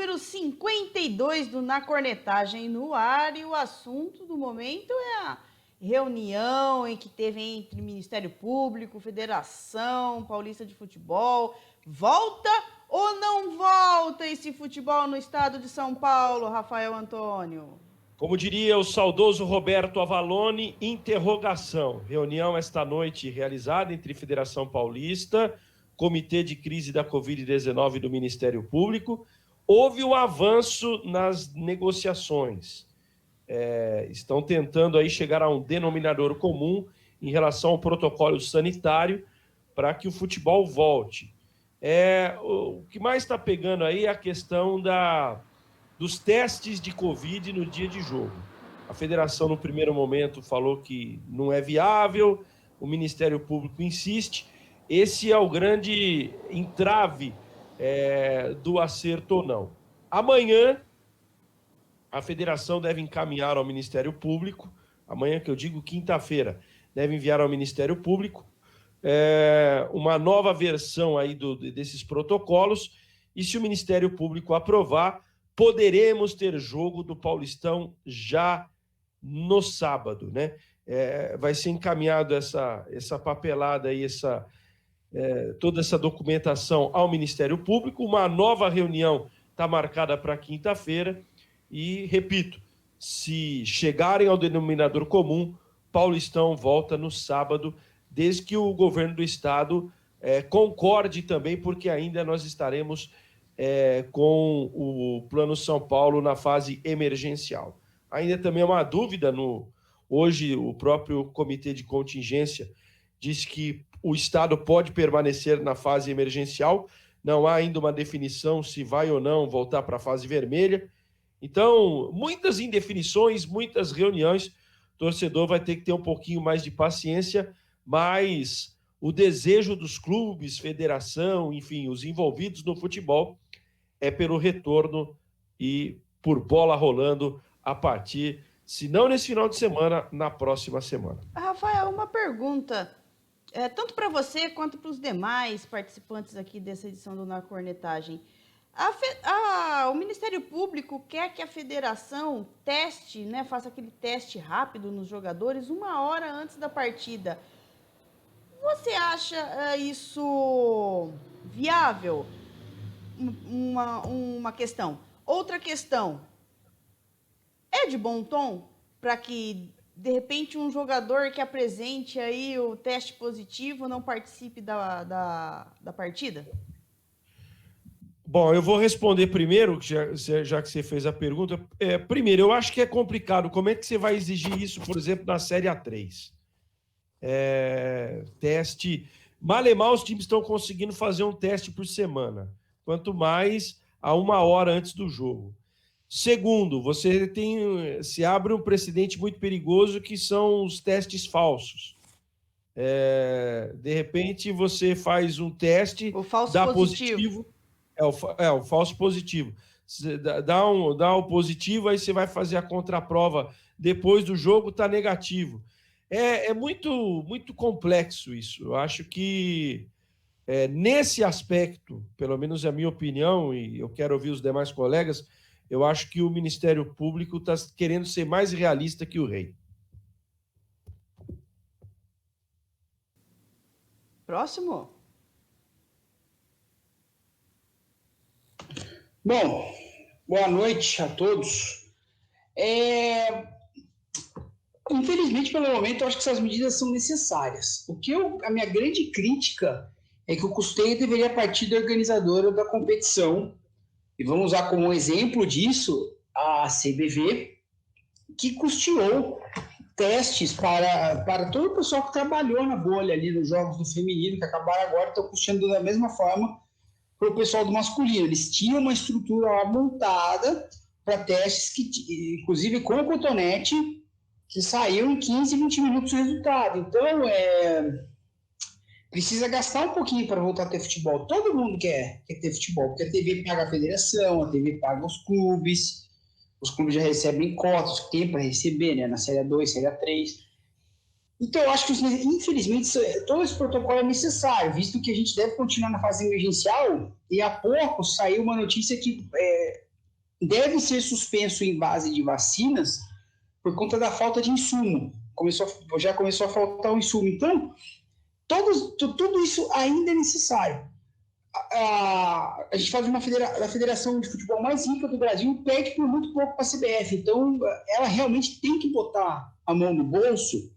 número 52 do Na Cornetagem no ar, e o assunto do momento é a reunião em que teve entre Ministério Público, Federação Paulista de Futebol. Volta ou não volta esse futebol no estado de São Paulo, Rafael Antônio? Como diria o saudoso Roberto Avalone, interrogação. Reunião esta noite realizada entre Federação Paulista, Comitê de Crise da Covid-19 do Ministério Público. Houve um avanço nas negociações. Estão tentando aí chegar a um denominador comum em relação ao protocolo sanitário para que o futebol volte. O que mais está pegando aí é a questão dos testes de Covid no dia de jogo. A federação, no primeiro momento, falou que não é viável, o Ministério Público insiste. Esse é o grande entrave do acerto ou não. Amanhã, a federação deve encaminhar ao Ministério Público, amanhã que eu digo quinta-feira, deve enviar ao Ministério Público uma nova versão aí desses protocolos, e se o Ministério Público aprovar, poderemos ter jogo do Paulistão já no sábado, né? Vai ser encaminhado essa papelada aí, toda essa documentação ao Ministério Público. Uma nova reunião está marcada para quinta-feira e, repito, se chegarem ao denominador comum, Paulistão volta no sábado, desde que o governo do estado concorde também, porque ainda nós estaremos com o Plano São Paulo na fase emergencial. Ainda também é uma dúvida, hoje o próprio Comitê de Contingência diz que o estado pode permanecer na fase emergencial, não há ainda uma definição se vai ou não voltar para a fase vermelha. Então, muitas indefinições, muitas reuniões, o torcedor vai ter que ter um pouquinho mais de paciência, mas o desejo dos clubes, federação, enfim, os envolvidos no futebol é pelo retorno e por bola rolando a partir, se não nesse final de semana, na próxima semana. Rafael, uma pergunta, tanto para você quanto para os demais participantes aqui dessa edição do Na Cornetagem. O Ministério Público quer que a federação teste, né, faça aquele teste rápido nos jogadores 1 hora antes da partida. Você acha isso viável? Uma questão. Outra questão. É de bom tom para que, de repente, um jogador que apresente aí o teste positivo não participe da partida? Bom, eu vou responder primeiro, já que você fez a pergunta. Primeiro, eu acho que é complicado. Como é que você vai exigir isso, por exemplo, na Série A3? Teste... Mal e mal, os times estão conseguindo fazer um teste por semana. Quanto mais a 1 hora antes do jogo. Segundo, se abre um precedente muito perigoso, que são os testes falsos. De repente, você faz um teste, o falso dá positivo. O falso positivo. Dá o positivo, aí você vai fazer a contraprova depois do jogo, está negativo. É muito, muito complexo isso. Eu acho que nesse aspecto, pelo menos é a minha opinião, e eu quero ouvir os demais colegas, eu acho que o Ministério Público está querendo ser mais realista que o rei. Próximo. Bom, boa noite a todos. Infelizmente, pelo momento, eu acho que essas medidas são necessárias. A minha grande crítica é que o custeio deveria partir da organizadora da competição. E vamos usar como exemplo disso a CBV, que custeou testes para todo o pessoal que trabalhou na bolha ali nos jogos do feminino, que acabaram agora, estão custeando da mesma forma para o pessoal do masculino. Eles tinham uma estrutura lá montada para testes, que, inclusive com o cotonete, que saiu em 15, 20 minutos o resultado. Então, precisa gastar um pouquinho para voltar a ter futebol. Todo mundo quer ter futebol, porque a TV paga a federação, a TV paga os clubes já recebem cotas que tem para receber, né, na Série A2, Série A3. Então, eu acho que, infelizmente, todo esse protocolo é necessário, visto que a gente deve continuar na fase emergencial, e há pouco saiu uma notícia que deve ser suspenso em base de vacinas por conta da falta de insumo. Já começou a faltar o insumo. Então, tudo isso ainda é necessário. A gente faz a federação de futebol mais rica do Brasil, perde por muito pouco para a CBF. Então, ela realmente tem que botar a mão no bolso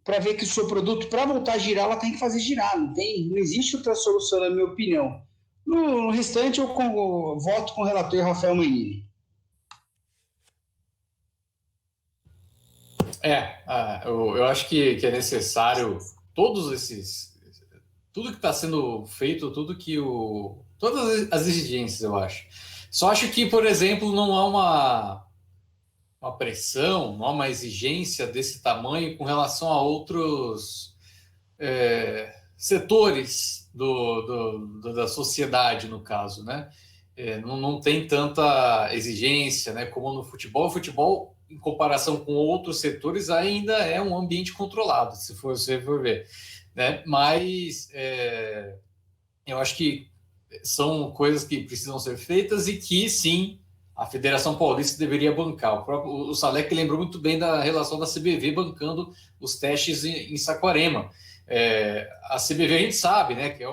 para ver que o seu produto, para voltar a girar, ela tem que fazer girar. Não existe outra solução, na minha opinião. No restante, eu voto com o relator Rafael Manini. Eu acho que é necessário tudo que está sendo feito, todas as exigências, eu acho. Só acho que, por exemplo, não há uma pressão, não há uma exigência desse tamanho com relação a outros setores da sociedade, no caso, né? Não tem tanta exigência, né, como no futebol. O futebol, em comparação com outros setores, ainda é um ambiente controlado, se você for ver, né? Mas eu acho que são coisas que precisam ser feitas e que, sim, a Federação Paulista deveria bancar. O Salek lembrou muito bem da relação da CBV bancando os testes em Saquarema. A CBV, a gente sabe, né, que é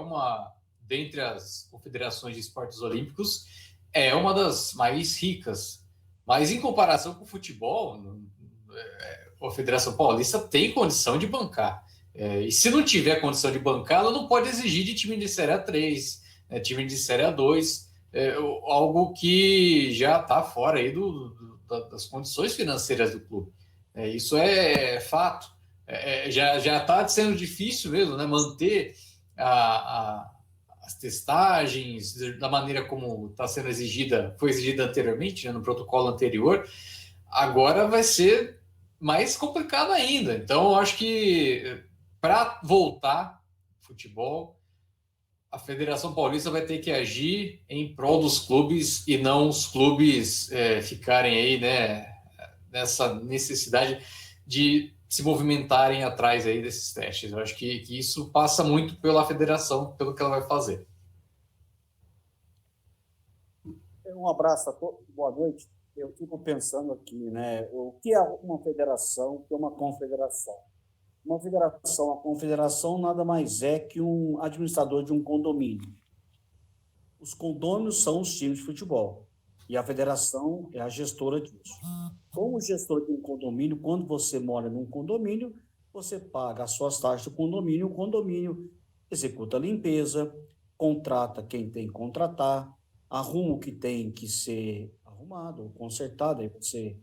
dentre as confederações de esportes olímpicos, é uma das mais ricas. Mas, em comparação com o futebol, a Federação Paulista tem condição de bancar. E se não tiver condição de bancar, ela não pode exigir de time de Série A3, time de Série A2, algo que já está fora aí das condições financeiras do clube. Isso é fato. Já está sendo difícil mesmo, né, manter as testagens da maneira como está sendo foi exigida anteriormente, né, no protocolo anterior. Agora vai ser mais complicado ainda. Então, eu acho que para voltar futebol, a Federação Paulista vai ter que agir em prol dos clubes e não os clubes ficarem aí, né, nessa necessidade de se movimentarem atrás aí desses testes. Eu acho que isso passa muito pela federação, pelo que ela vai fazer. Um abraço a todos, boa noite. Eu fico pensando aqui, né, o que é uma federação, o que é uma confederação? Uma confederação nada mais é que um administrador de um condomínio. Os condôminos são os times de futebol e a federação é a gestora disso. Como gestor de um condomínio, quando você mora num condomínio, você paga as suas taxas do condomínio, o condomínio executa a limpeza, contrata quem tem que contratar, arruma o que tem que ser arrumado, consertado, aí você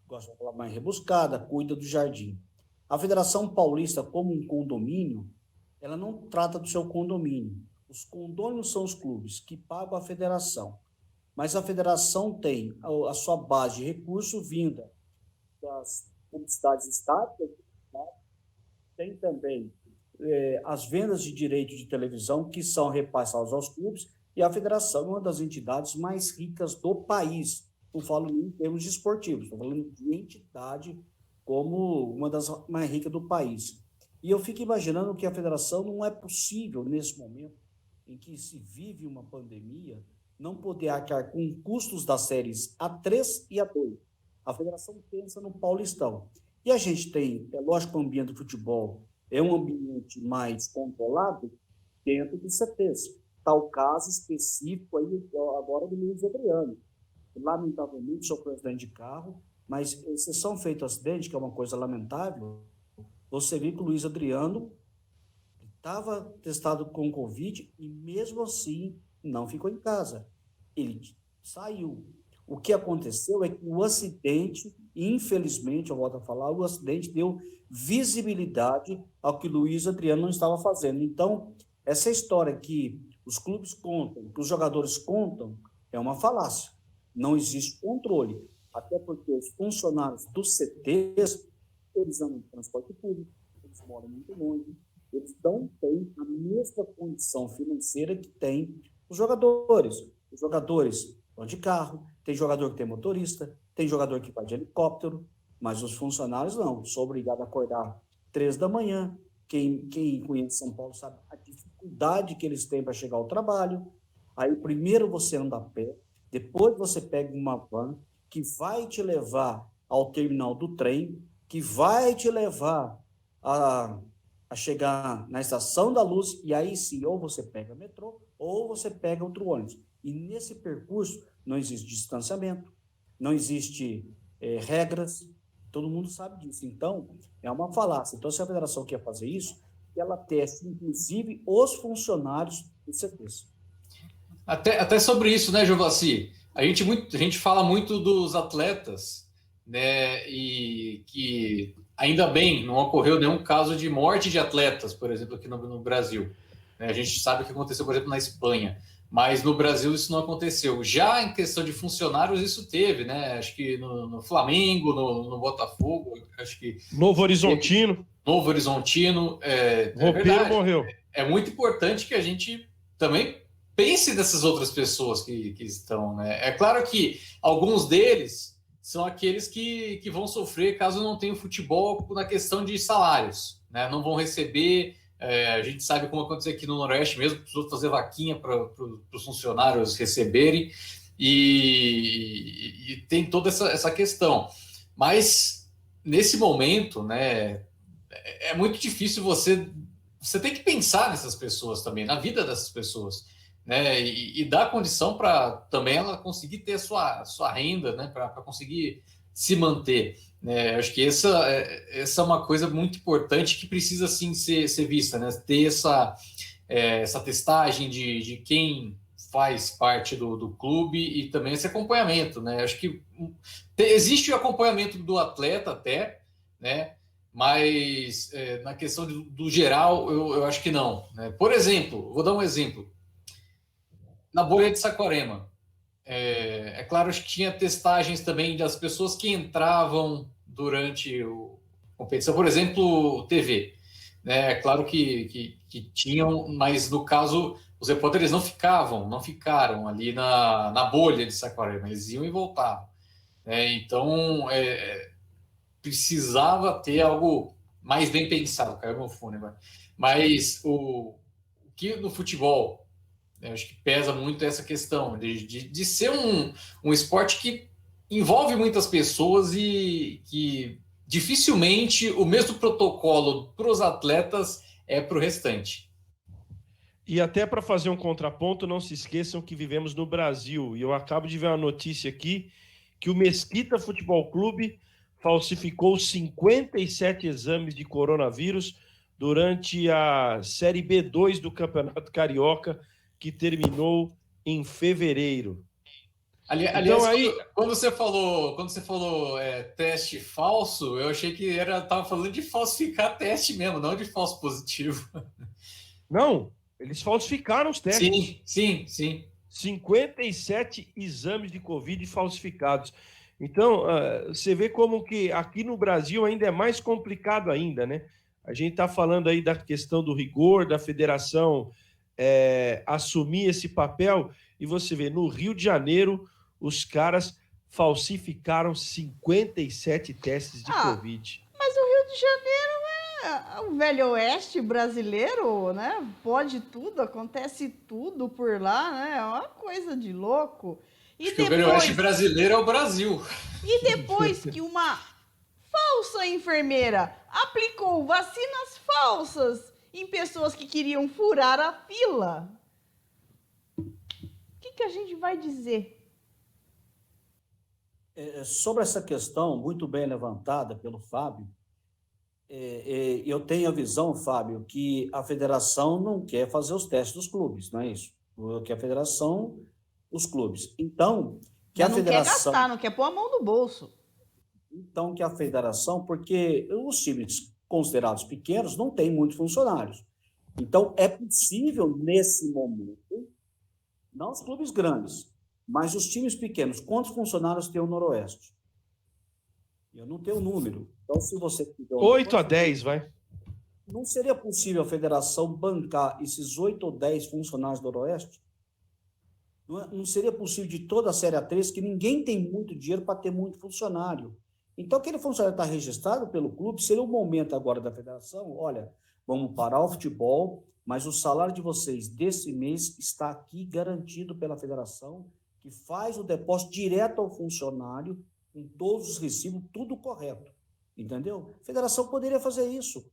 gosta de falar mais rebuscada, cuida do jardim. A Federação Paulista, como um condomínio, ela não trata do seu condomínio. Os condôminos são os clubes que pagam a federação, mas a federação tem a sua base de recurso vinda das publicidades estáticas, tem também as vendas de direitos de televisão que são repassadas aos clubes, e a federação é uma das entidades mais ricas do país. Não falo em termos de esportivos, estou falando de entidade como uma das mais ricas do país. E eu fico imaginando que a federação não é possível, nesse momento em que se vive uma pandemia, não poder arcar com custos das séries A3 e A2. A federação pensa no Paulistão. E a gente tem, lógico que o ambiente do futebol é um ambiente mais controlado dentro dos CTs. Tal caso específico aí agora do Luiz Adriano. Lamentavelmente, sou presidente de carro, mas exceção feita ao acidente, que é uma coisa lamentável, você viu que o Luiz Adriano estava testado com Covid e mesmo assim não ficou em casa. Ele saiu. O que aconteceu é que o acidente, infelizmente, eu volto a falar, o acidente deu visibilidade ao que o Luiz Adriano não estava fazendo. Então, essa história que os clubes contam, que os jogadores contam, é uma falácia. Não existe controle. Até porque os funcionários dos CTs, eles andam de transporte público, eles moram muito longe, eles não têm a mesma condição financeira que têm os jogadores. Os jogadores vão de carro, tem jogador que tem motorista, tem jogador que vai de helicóptero, mas os funcionários não. Sou obrigado a acordar 3 da manhã. Quem conhece São Paulo sabe a dificuldade que eles têm para chegar ao trabalho. Aí primeiro você anda a pé, Depois você pega uma van que vai te levar ao terminal do trem, que vai te levar a chegar na Estação da Luz, e aí sim, ou você pega metrô, ou você pega outro ônibus. E nesse percurso não existe distanciamento, não existe regras, todo mundo sabe disso. Então, é uma falácia. Então, se a federação quer fazer isso, ela teste, inclusive, os funcionários do CTs. Até sobre isso, né, Giovassi? A gente fala muito dos atletas, né, e que ainda bem não ocorreu nenhum caso de morte de atletas, por exemplo, aqui no Brasil. A gente sabe o que aconteceu, por exemplo, na Espanha, mas no Brasil isso não aconteceu. Já em questão de funcionários, isso teve, né? Acho que no Flamengo, no Botafogo, acho que... Novo Horizontino. Novo Horizontino. Roupeiro morreu. É muito importante que a gente também pense nessas outras pessoas que estão, né? É claro que alguns deles são aqueles que vão sofrer caso não tenham futebol na questão de salários, né? Não vão receber... a gente sabe como aconteceu aqui no Noroeste mesmo, precisou fazer vaquinha para os funcionários receberem, e tem toda essa questão. Mas, nesse momento, né, é muito difícil você tem que pensar nessas pessoas também, na vida dessas pessoas, né, e dar condição para também ela conseguir ter a sua renda, né, para conseguir se manter. Acho que essa é uma coisa muito importante que precisa sim ser vista, né? Ter essa testagem de quem faz parte do clube e também esse acompanhamento, né? Acho que existe o acompanhamento do atleta até, né? Mas na questão do geral, eu acho que não, né? Por exemplo, vou dar um exemplo. Na bolha de Saquarema, é claro que tinha testagens também das pessoas que entravam durante a competição, por exemplo, TV. É claro que tinham, mas no caso, os repórteres não ficaram ali na bolha de Saquarema, eles iam e voltavam. Então, precisava ter algo mais bem pensado, caiu meu fone agora. Mas o que no futebol... Eu acho que pesa muito essa questão de ser um esporte que envolve muitas pessoas e que dificilmente o mesmo protocolo para os atletas é para o restante. E até para fazer um contraponto, não se esqueçam que vivemos no Brasil. E eu acabo de ver uma notícia aqui que o Mesquita Futebol Clube falsificou 57 exames de coronavírus durante a Série B2 do Campeonato Carioca, que terminou em fevereiro. Aliás, então, aí... quando você falou teste falso, eu achei que estava falando de falsificar teste mesmo, não de falso positivo. Não, eles falsificaram os testes. Sim. 57 exames de Covid falsificados. Então, você vê como que aqui no Brasil ainda é mais complicado ainda, né? A gente está falando aí da questão do rigor, da federação assumir esse papel, e você vê, no Rio de Janeiro, os caras falsificaram 57 testes de Covid. Mas o Rio de Janeiro é o velho oeste brasileiro, né? Pode tudo, acontece tudo por lá, né? É uma coisa de louco. E depois... o velho oeste brasileiro é o Brasil. E depois que uma falsa enfermeira aplicou vacinas falsas em pessoas que queriam furar a fila, o que a gente vai dizer? Sobre essa questão, muito bem levantada pelo Fábio, eu tenho a visão, Fábio, que a federação não quer fazer os testes dos clubes, não é isso? Que a federação, os clubes. Então, que a federação... Não quer gastar, não quer pôr a mão no bolso. Então, que a federação, porque os times considerados pequenos não têm muitos funcionários. Então, é possível, nesse momento, não os clubes grandes, mas os times pequenos, quantos funcionários tem o Noroeste? Eu não tenho o número. Então, se você tiver... 8 a 10, vai. Não seria possível a federação bancar esses 8 ou 10 funcionários do Noroeste? Não seria possível de toda a Série A3, que ninguém tem muito dinheiro para ter muito funcionário. Então, aquele funcionário está registrado pelo clube, seria o momento agora da federação, olha, vamos parar o futebol, mas o salário de vocês desse mês está aqui garantido pela federação, que faz o depósito direto ao funcionário, com todos os recibos, tudo correto. Entendeu? A federação poderia fazer isso.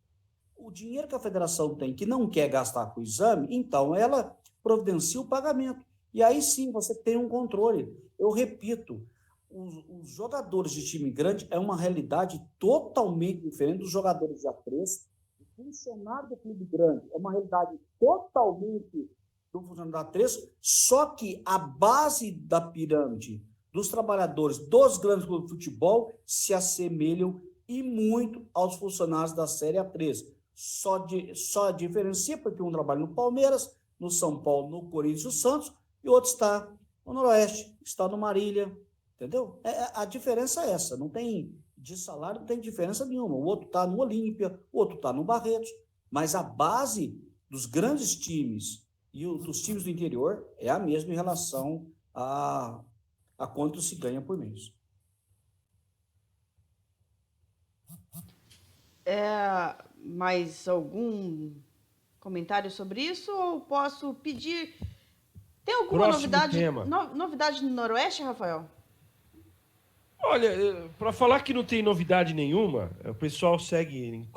O dinheiro que a federação tem, que não quer gastar com o exame, então ela providencia o pagamento. E aí sim você tem um controle. Eu repito, os jogadores de time grande é uma realidade totalmente diferente dos jogadores de A3. O funcionário do clube grande é uma realidade totalmente do funcionário da A3, só que a base da pirâmide dos trabalhadores dos grandes clubes de futebol se assemelham e muito aos funcionários da Série A3. Só diferencia porque um trabalha no Palmeiras, no São Paulo, no Corinthians, no Santos, e o outro está no Noroeste, está no Marília, entendeu? A diferença é essa, não tem de salário, não tem diferença nenhuma. O outro está no Olímpia, o outro está no Barretos, mas a base dos grandes times e dos times do interior é a mesma em relação a quanto se ganha por mês. Mais algum comentário sobre isso? Ou posso pedir... Tem alguma novidade no Noroeste, Rafael? Olha, para falar que não tem novidade nenhuma, o pessoal segue...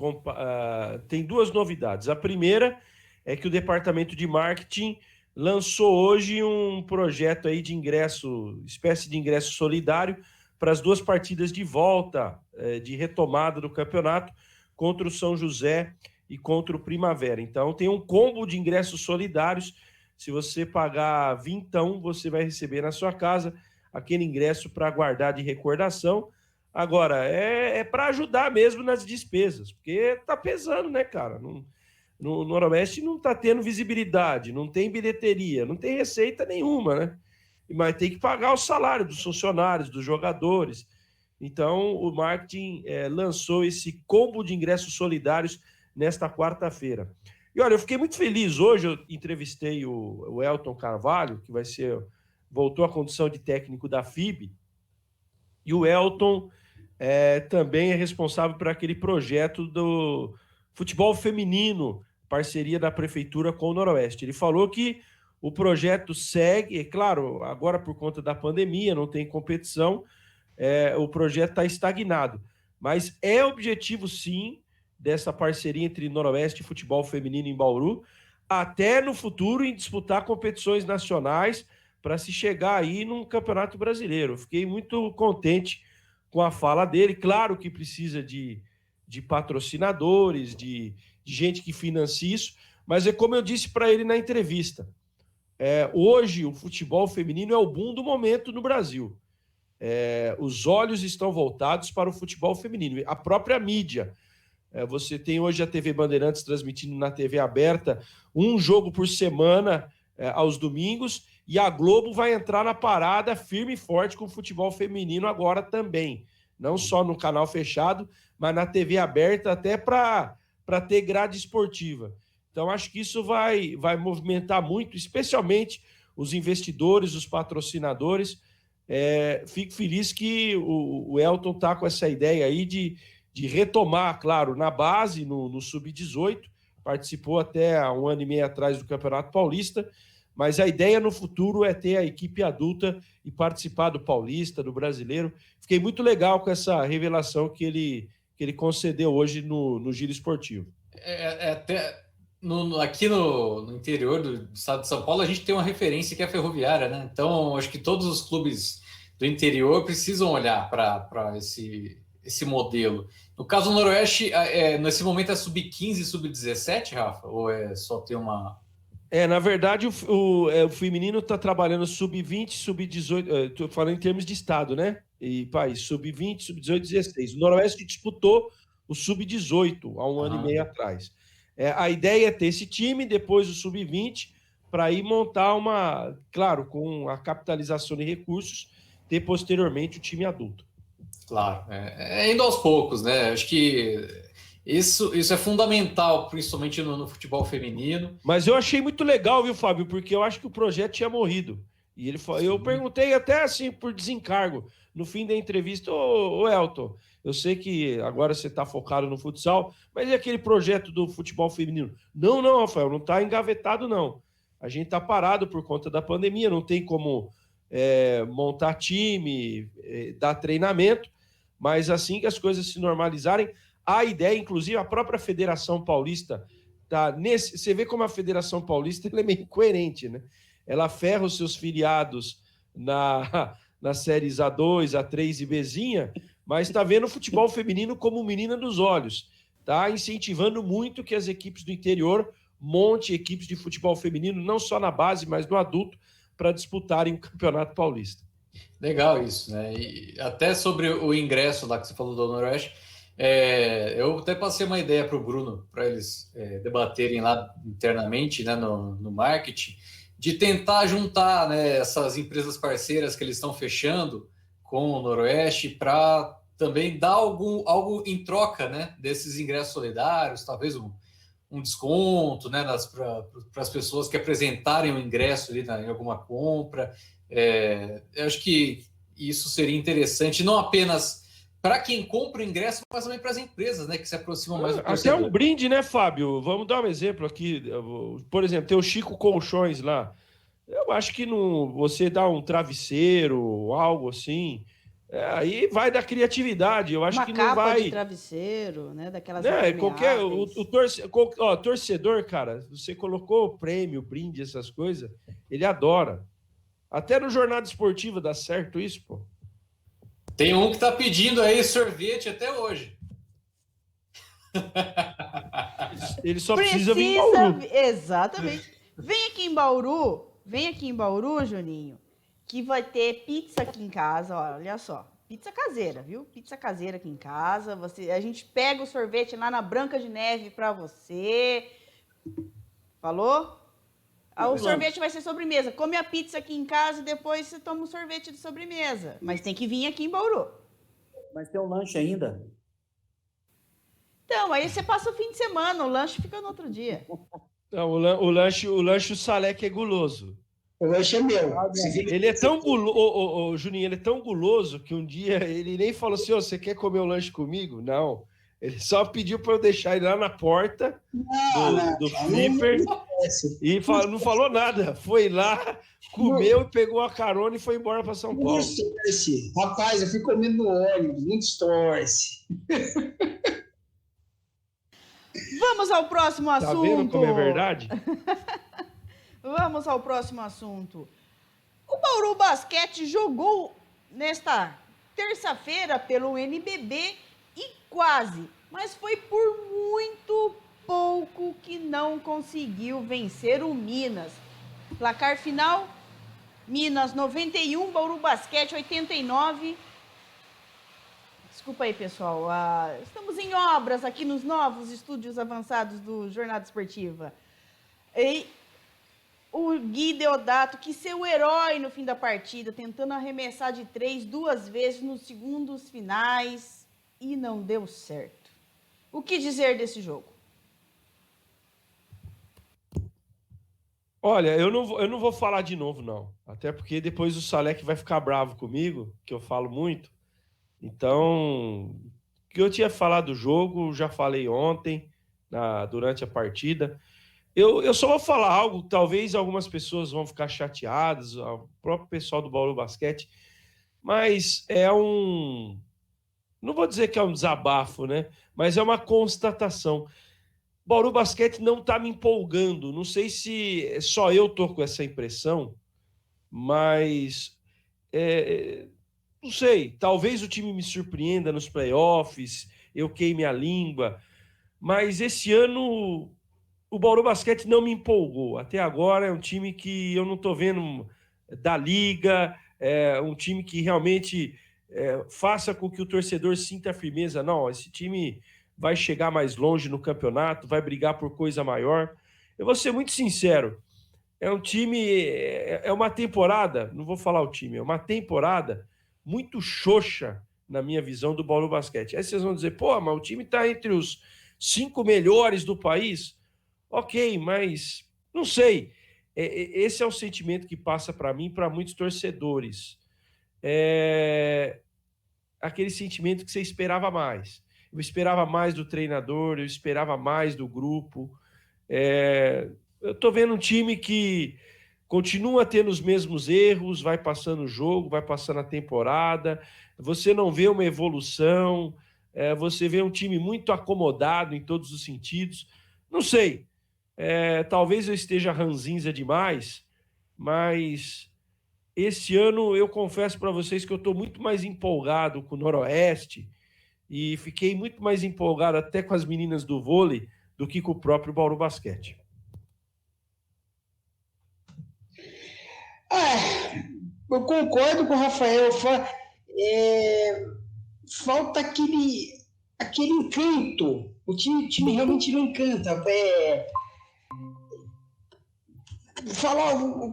tem duas novidades. A primeira é que o Departamento de Marketing lançou hoje um projeto aí de ingresso, espécie de ingresso solidário, para as duas partidas de volta, de retomada do campeonato, contra o São José e contra o Primavera. Então, tem um combo de ingressos solidários. Se você pagar vintão, você vai receber na sua casa aquele ingresso para guardar de recordação. Agora, é para ajudar mesmo nas despesas, porque tá pesando, né, cara? No Noroeste não tá tendo visibilidade, não tem bilheteria, não tem receita nenhuma, né? Mas tem que pagar o salário dos funcionários, dos jogadores. Então, o marketing lançou esse combo de ingressos solidários nesta quarta-feira. E olha, eu fiquei muito feliz. Hoje eu entrevistei o Elton Carvalho, que voltou à condição de técnico da FIB, e o Elton também é responsável por aquele projeto do futebol feminino, parceria da prefeitura com o Noroeste. Ele falou que o projeto segue, é claro, agora por conta da pandemia, não tem competição, o projeto está estagnado, mas é objetivo sim dessa parceria entre Noroeste e futebol feminino em Bauru, até no futuro em disputar competições nacionais para se chegar aí num campeonato brasileiro. Eu fiquei muito contente com a fala dele. Claro que precisa de patrocinadores, de gente que financie isso, mas é como eu disse para ele na entrevista, hoje o futebol feminino é o boom do momento no Brasil. Os olhos estão voltados para o futebol feminino. A própria mídia, você tem hoje a TV Bandeirantes transmitindo na TV aberta um jogo por semana aos domingos, e a Globo vai entrar na parada firme e forte com o futebol feminino agora também, não só no canal fechado, mas na TV aberta, até para ter grade esportiva. Então acho que isso vai movimentar muito, especialmente os investidores, os patrocinadores. Fico feliz que o Elton está com essa ideia aí de retomar, claro, na base, no Sub-18, participou até há 1 ano e meio atrás do Campeonato Paulista, mas a ideia no futuro é ter a equipe adulta e participar do Paulista, do Brasileiro. Fiquei muito legal com essa revelação que ele concedeu hoje no Giro Esportivo. Aqui no interior do estado de São Paulo, a gente tem uma referência que é a Ferroviária, né? Então, acho que todos os clubes do interior precisam olhar para esse modelo. No caso do Noroeste, nesse momento é sub-15 e sub-17, Rafa? Ou só tem uma... Na verdade, o feminino está trabalhando sub-20, sub-18, estou falando em termos de estado, né? E país, sub-20, sub-18, 16. O Noroeste disputou o sub-18 há 1 ano e meio atrás. A ideia é ter esse time, depois o sub-20, para ir montar claro, com a capitalização de recursos, ter posteriormente o time adulto. Claro, indo aos poucos, né? Acho que isso é fundamental, principalmente no futebol feminino. Mas eu achei muito legal, viu, Fábio? Porque eu acho que o projeto tinha morrido. E eu perguntei até assim, por desencargo, no fim da entrevista, ô Elton, eu sei que agora você está focado no futsal, mas e aquele projeto do futebol feminino? Não, Rafael, não está engavetado, não. A gente está parado por conta da pandemia, não tem como montar time, dar treinamento, mas assim que as coisas se normalizarem, a ideia, inclusive, a própria Federação Paulista tá nesse. Você vê como a Federação Paulista ela é meio incoerente, né? Ela ferra os seus filiados nas séries A2, A3 e Bzinha, mas está vendo o futebol feminino como menina dos olhos. Está incentivando muito que as equipes do interior montem equipes de futebol feminino, não só na base, mas no adulto, para disputarem o Campeonato Paulista. Legal isso, né? E até sobre o ingresso lá que você falou do Noroeste, eu até passei uma ideia para o Bruno, para eles debaterem lá internamente, né, no marketing, de tentar juntar, né, essas empresas parceiras que eles estão fechando com o Noroeste para também dar algo em troca, né, desses ingressos solidários, talvez um desconto, né, para as pessoas que apresentarem o ingresso ali em alguma compra. Eu acho que isso seria interessante, não apenas para quem compra o ingresso, mas também para as empresas, né, que se aproximam mais do torcedor. Até um brinde, né, Fábio? Vamos dar um exemplo aqui. Por exemplo, tem o Chico Colchões lá. Eu acho que você dá um travesseiro, algo assim, aí vai da criatividade. Eu acho Uma que não capa vai. de travesseiro, né? Daquelas Qualquer impermeáveis. torcedor, cara, você colocou prêmio, brinde, essas coisas, ele adora. Até no Jornada Esportiva dá certo isso, pô. Tem um que tá pedindo aí sorvete até hoje. Ele só precisa vir em Bauru. Exatamente. Vem aqui em Bauru, Juninho, que vai ter pizza aqui em casa, olha só. Pizza caseira, viu? Pizza caseira aqui em casa. A gente pega o sorvete lá na Branca de Neve para você. Falou? O sorvete vai ser sobremesa. Come a pizza aqui em casa e depois você toma um sorvete de sobremesa. Mas tem que vir aqui em Bauru. Mas tem o lanche ainda? Então, aí você passa o fim de semana, o lanche fica no outro dia. Não, o lanche o Salek é guloso. O lanche é meu. Ele é tão guloso, Juninho, ele é tão guloso que um dia ele nem falou assim, você quer comer o lanche comigo? Não. Ele só pediu para eu deixar ele lá na porta do flipper e não falou nada. Foi lá, comeu e pegou a carona e foi embora para São Paulo. Rapaz, eu fui comendo no ônibus, muito distorce. Vamos ao próximo assunto. Tá vendo como é verdade? Vamos ao próximo assunto. O Bauru Basquete jogou nesta terça-feira pelo NBB e quase, mas foi por muito pouco que não conseguiu vencer o Minas. Placar final, Minas 91, Bauru Basquete 89. Desculpa aí, pessoal. Estamos em obras aqui nos novos estúdios avançados do Jornada Esportiva. E o Gui Deodato, que ser o herói no fim da partida, tentando arremessar de 3 2 vezes nos segundos finais e não deu certo. O que dizer desse jogo? Olha, eu não vou falar de novo, não. Até porque depois o Salek vai ficar bravo comigo, que eu falo muito. Então, o que eu tinha falado do jogo, já falei ontem, durante a partida. Eu só vou falar algo, talvez algumas pessoas vão ficar chateadas, o próprio pessoal do Bauru Basquete, mas não vou dizer que é um desabafo, né? Mas é uma constatação. Bauru Basquete não está me empolgando. Não sei se só eu estou com essa impressão, mas não sei. Talvez o time me surpreenda nos playoffs, eu queime a língua, mas esse ano o Bauru Basquete não me empolgou. Até agora é um time que eu não estou vendo da liga, um time que realmente faça com que o torcedor sinta firmeza. Não, esse time vai chegar mais longe no campeonato, vai brigar por coisa maior. Eu vou ser muito sincero, é um time, é uma temporada, não vou falar o time, é uma temporada muito xoxa, na minha visão, do Bauru Basquete. Aí vocês vão dizer, mas o time está entre os 5 melhores do país. Ok, mas não sei. Esse é o sentimento que passa para mim e para muitos torcedores. Aquele sentimento que você esperava mais. Eu esperava mais do treinador, eu esperava mais do grupo. Eu estou vendo um time que continua tendo os mesmos erros, vai passando o jogo, vai passando a temporada, você não vê uma evolução, você vê um time muito acomodado em todos os sentidos. Não sei, talvez eu esteja ranzinza demais, mas esse ano eu confesso para vocês que eu estou muito mais empolgado com o Noroeste e fiquei muito mais empolgado até com as meninas do vôlei do que com o próprio Bauru Basquete. Eu concordo com o Rafael. Falta aquele encanto. O time realmente não encanta.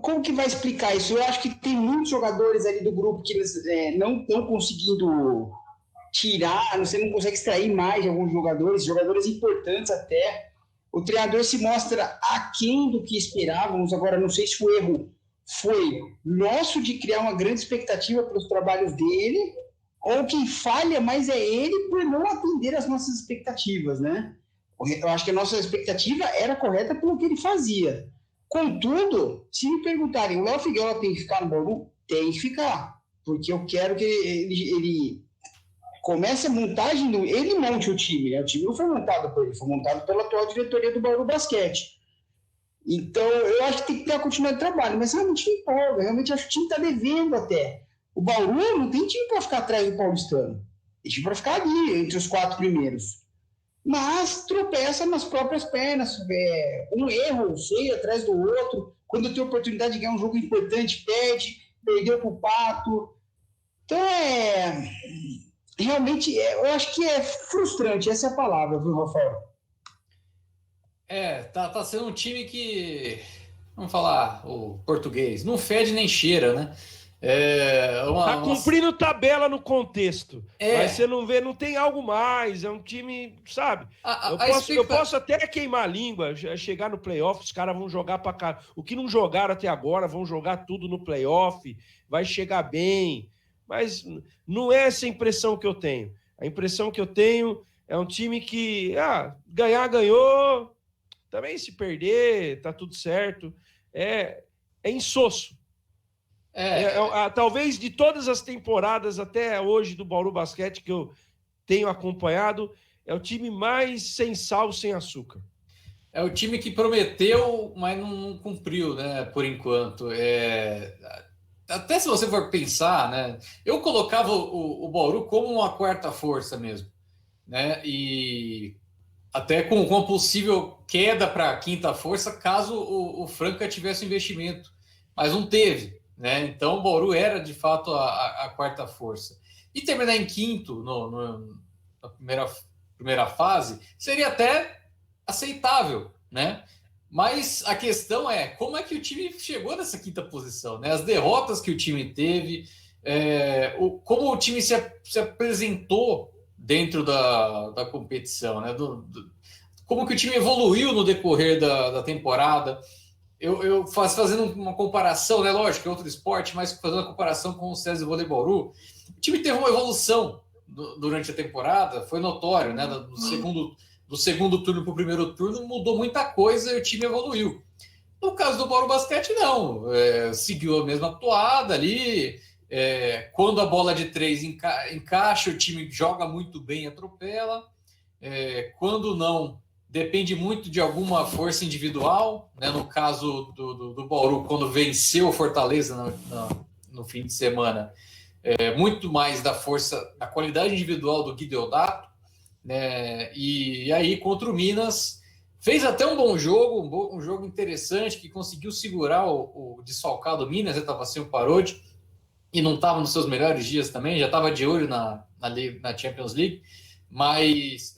Como que vai explicar isso? Eu acho que tem muitos jogadores ali do grupo que não estão conseguindo tirar, você não consegue extrair mais de alguns jogadores importantes até. O treinador se mostra aquém do que esperávamos. Agora, não sei se o erro foi nosso de criar uma grande expectativa para os trabalhos dele, ou quem falha mais é ele por não atender as nossas expectativas, né? Eu acho que a nossa expectativa era correta pelo que ele fazia. Contudo, se me perguntarem, o Léo Figueiredo tem que ficar no Bauru? Tem que ficar, porque eu quero que ele comece a montagem, ele monte o time, né? O time não foi montado por ele, foi montado pela atual diretoria do Bauru Basquete. Então, eu acho que tem que ter a continuidade de trabalho, mas realmente me empolga, realmente acho que o time está devendo até. O Bauru não tem time para ficar atrás do paulistano, tem time para ficar ali, entre os 4 primeiros. Mas tropeça nas próprias pernas, um erro feio atrás do outro, quando tem oportunidade de ganhar um jogo importante, perdeu para o Pato. Então, realmente, eu acho que é frustrante, essa é a palavra, viu, Rafael? Tá sendo um time que, vamos falar o português, não fede nem cheira, né? Tá cumprindo tabela no contexto, mas você não vê, não tem algo mais, é um time, sabe? Eu posso até queimar a língua, chegar no playoff, os caras vão jogar pra cá, o que não jogaram até agora, vão jogar tudo no playoff, vai chegar bem, mas não é essa a impressão que eu tenho. A impressão que eu tenho é um time que, ganhar, ganhou, também se perder, tá tudo certo, é insosso. Talvez de todas as temporadas até hoje do Bauru Basquete que eu tenho acompanhado, é o time mais sem sal, sem açúcar. É o time que prometeu, mas não cumpriu, né? Por enquanto. Até se você for pensar, né? Eu colocava o Bauru como uma quarta força mesmo, né? E até com uma possível queda para a quinta força, caso o Franca tivesse investimento, mas não teve, né? Então o Bauru era de fato a quarta força. E terminar em quinto na primeira fase seria até aceitável, né? Mas a questão é como é que o time chegou nessa quinta posição, né? As derrotas que o time teve, como o time se apresentou dentro da competição, né? Como que o time evoluiu no decorrer da temporada. Eu fazendo uma comparação, né? Lógico, é outro esporte, mas fazendo uma comparação com o César Vôlei Bauru, o time teve uma evolução durante a temporada, foi notório, né? Do segundo turno para o primeiro turno, mudou muita coisa e o time evoluiu. No caso do Bauru Basquete, não. Seguiu a mesma toada ali. Quando a bola de 3 encaixa, o time joga muito bem, atropela. Quando não, depende muito de alguma força individual, né? No caso do Bauru, quando venceu o Fortaleza no fim de semana, muito mais da força, da qualidade individual do Gui Deodato, né? E aí contra o Minas fez até um bom jogo, um jogo interessante, que conseguiu segurar o desfalcado Minas, estava sem o Parodi e não estava nos seus melhores dias também, já estava de olho na Champions League, mas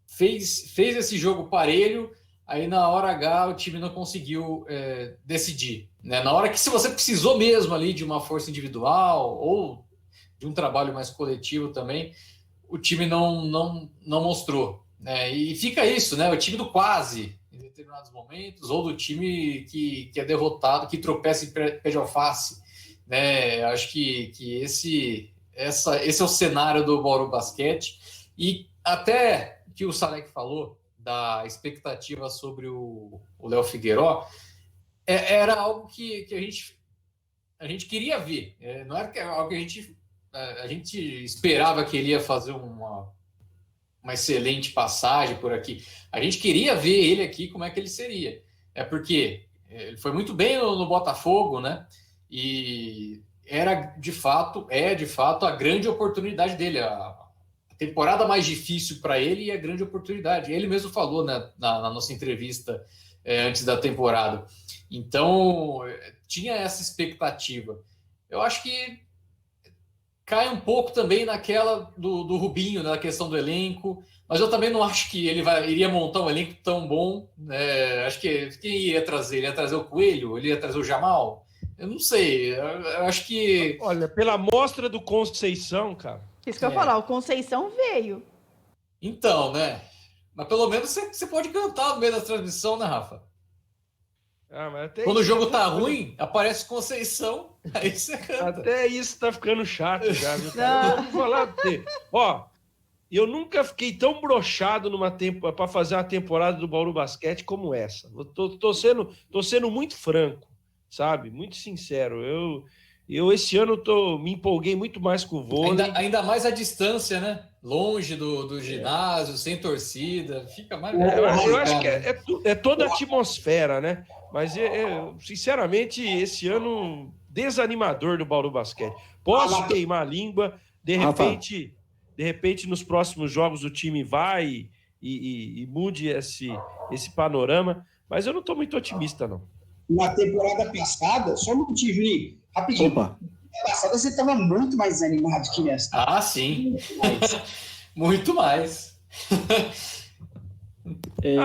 fez esse jogo parelho. Aí na hora H o time não conseguiu decidir, né? Na hora que, se você precisou mesmo ali de uma força individual ou de um trabalho mais coletivo também, o time não mostrou, né? E fica isso, né? O time do quase em determinados momentos, ou do time que é derrotado, que tropeça em pé de alface, né? Acho que esse é o cenário do Bauru Basquete. E até que o Salek falou da expectativa sobre o Léo Figueiredo, era algo que a gente queria ver. Não era algo que a gente esperava que ele ia fazer uma excelente passagem por aqui. A gente queria ver ele aqui, como é que ele seria. Porque ele foi muito bem no Botafogo, né? E era de fato a grande oportunidade dele, a temporada mais difícil para ele e a grande oportunidade. Ele mesmo falou, né, na nossa entrevista antes da temporada. Então, tinha essa expectativa. Eu acho que cai um pouco também naquela do Rubinho, na questão do elenco, mas eu também não acho que ele iria montar um elenco tão bom. Acho que quem iria trazer? Ele ia trazer o Coelho? Ele ia trazer o Jamal? Eu não sei. Eu acho que... Olha, pela amostra do Conceição, cara... Isso que eu ia falar, o Conceição veio. Então, né? Mas pelo menos você pode cantar no meio da transmissão, né, Rafa? Quando o jogo tá ruim, aparece Conceição, aí você canta. Até isso tá ficando chato já, viu, cara? Eu vou falar pra você. Ó, eu nunca fiquei tão broxado para fazer uma temporada do Bauru Basquete como essa. Eu tô sendo muito franco, sabe? Muito sincero. Eu esse ano me empolguei muito mais com o vôlei. Ainda mais a distância, né? Longe do ginásio, sem torcida, fica mais... Eu acho que é toda a atmosfera, né? Mas, sinceramente, esse ano desanimador do Bauru Basquete. Posso queimar a língua, de repente, nos próximos jogos o time vai e mude esse panorama, mas eu não estou muito otimista, não. Na temporada passada, só um tive rapidinho. Opa. Na passada você estava muito mais animado que nessa. Ah, sim. Muito mais.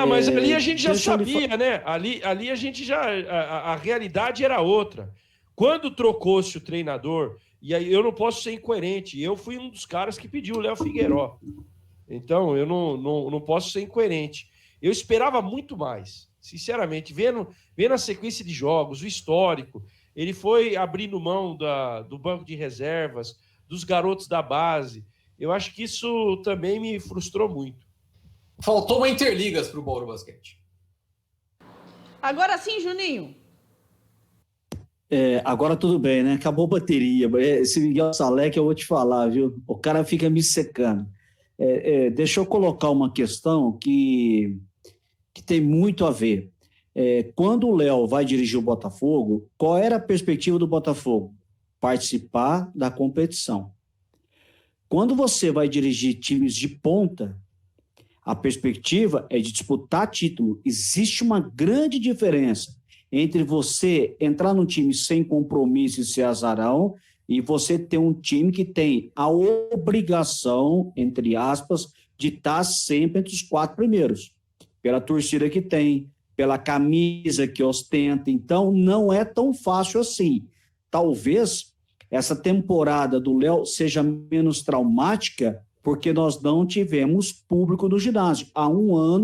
Mas ali a gente já sabia, né? Ali a gente já... A realidade era outra. Quando trocou-se o treinador, e aí eu não posso ser incoerente, eu fui um dos caras que pediu o Léo Figueiró. Então, eu não posso ser incoerente. Eu esperava muito mais, sinceramente. Vendo a sequência de jogos, o histórico, ele foi abrindo mão do banco de reservas, dos garotos da base. Eu acho que isso também me frustrou muito. Faltou uma Interligas para o Bauru Basquete. Agora sim, Juninho. Agora tudo bem, né? Acabou a bateria. Esse Miguel Salek, eu vou te falar, viu? O cara fica me secando. Deixa eu colocar uma questão que tem muito a ver. Quando o Léo vai dirigir o Botafogo, qual era a perspectiva do Botafogo? Participar da competição. Quando você vai dirigir times de ponta, a perspectiva é de disputar título. Existe uma grande diferença entre você entrar num time sem compromisso e ser azarão e você ter um time que tem a obrigação, entre aspas, de estar sempre entre os 4 primeiros. Pela torcida que tem, pela camisa que ostenta. Então, não é tão fácil assim. Talvez essa temporada do Léo seja menos traumática porque nós não tivemos público no ginásio. Há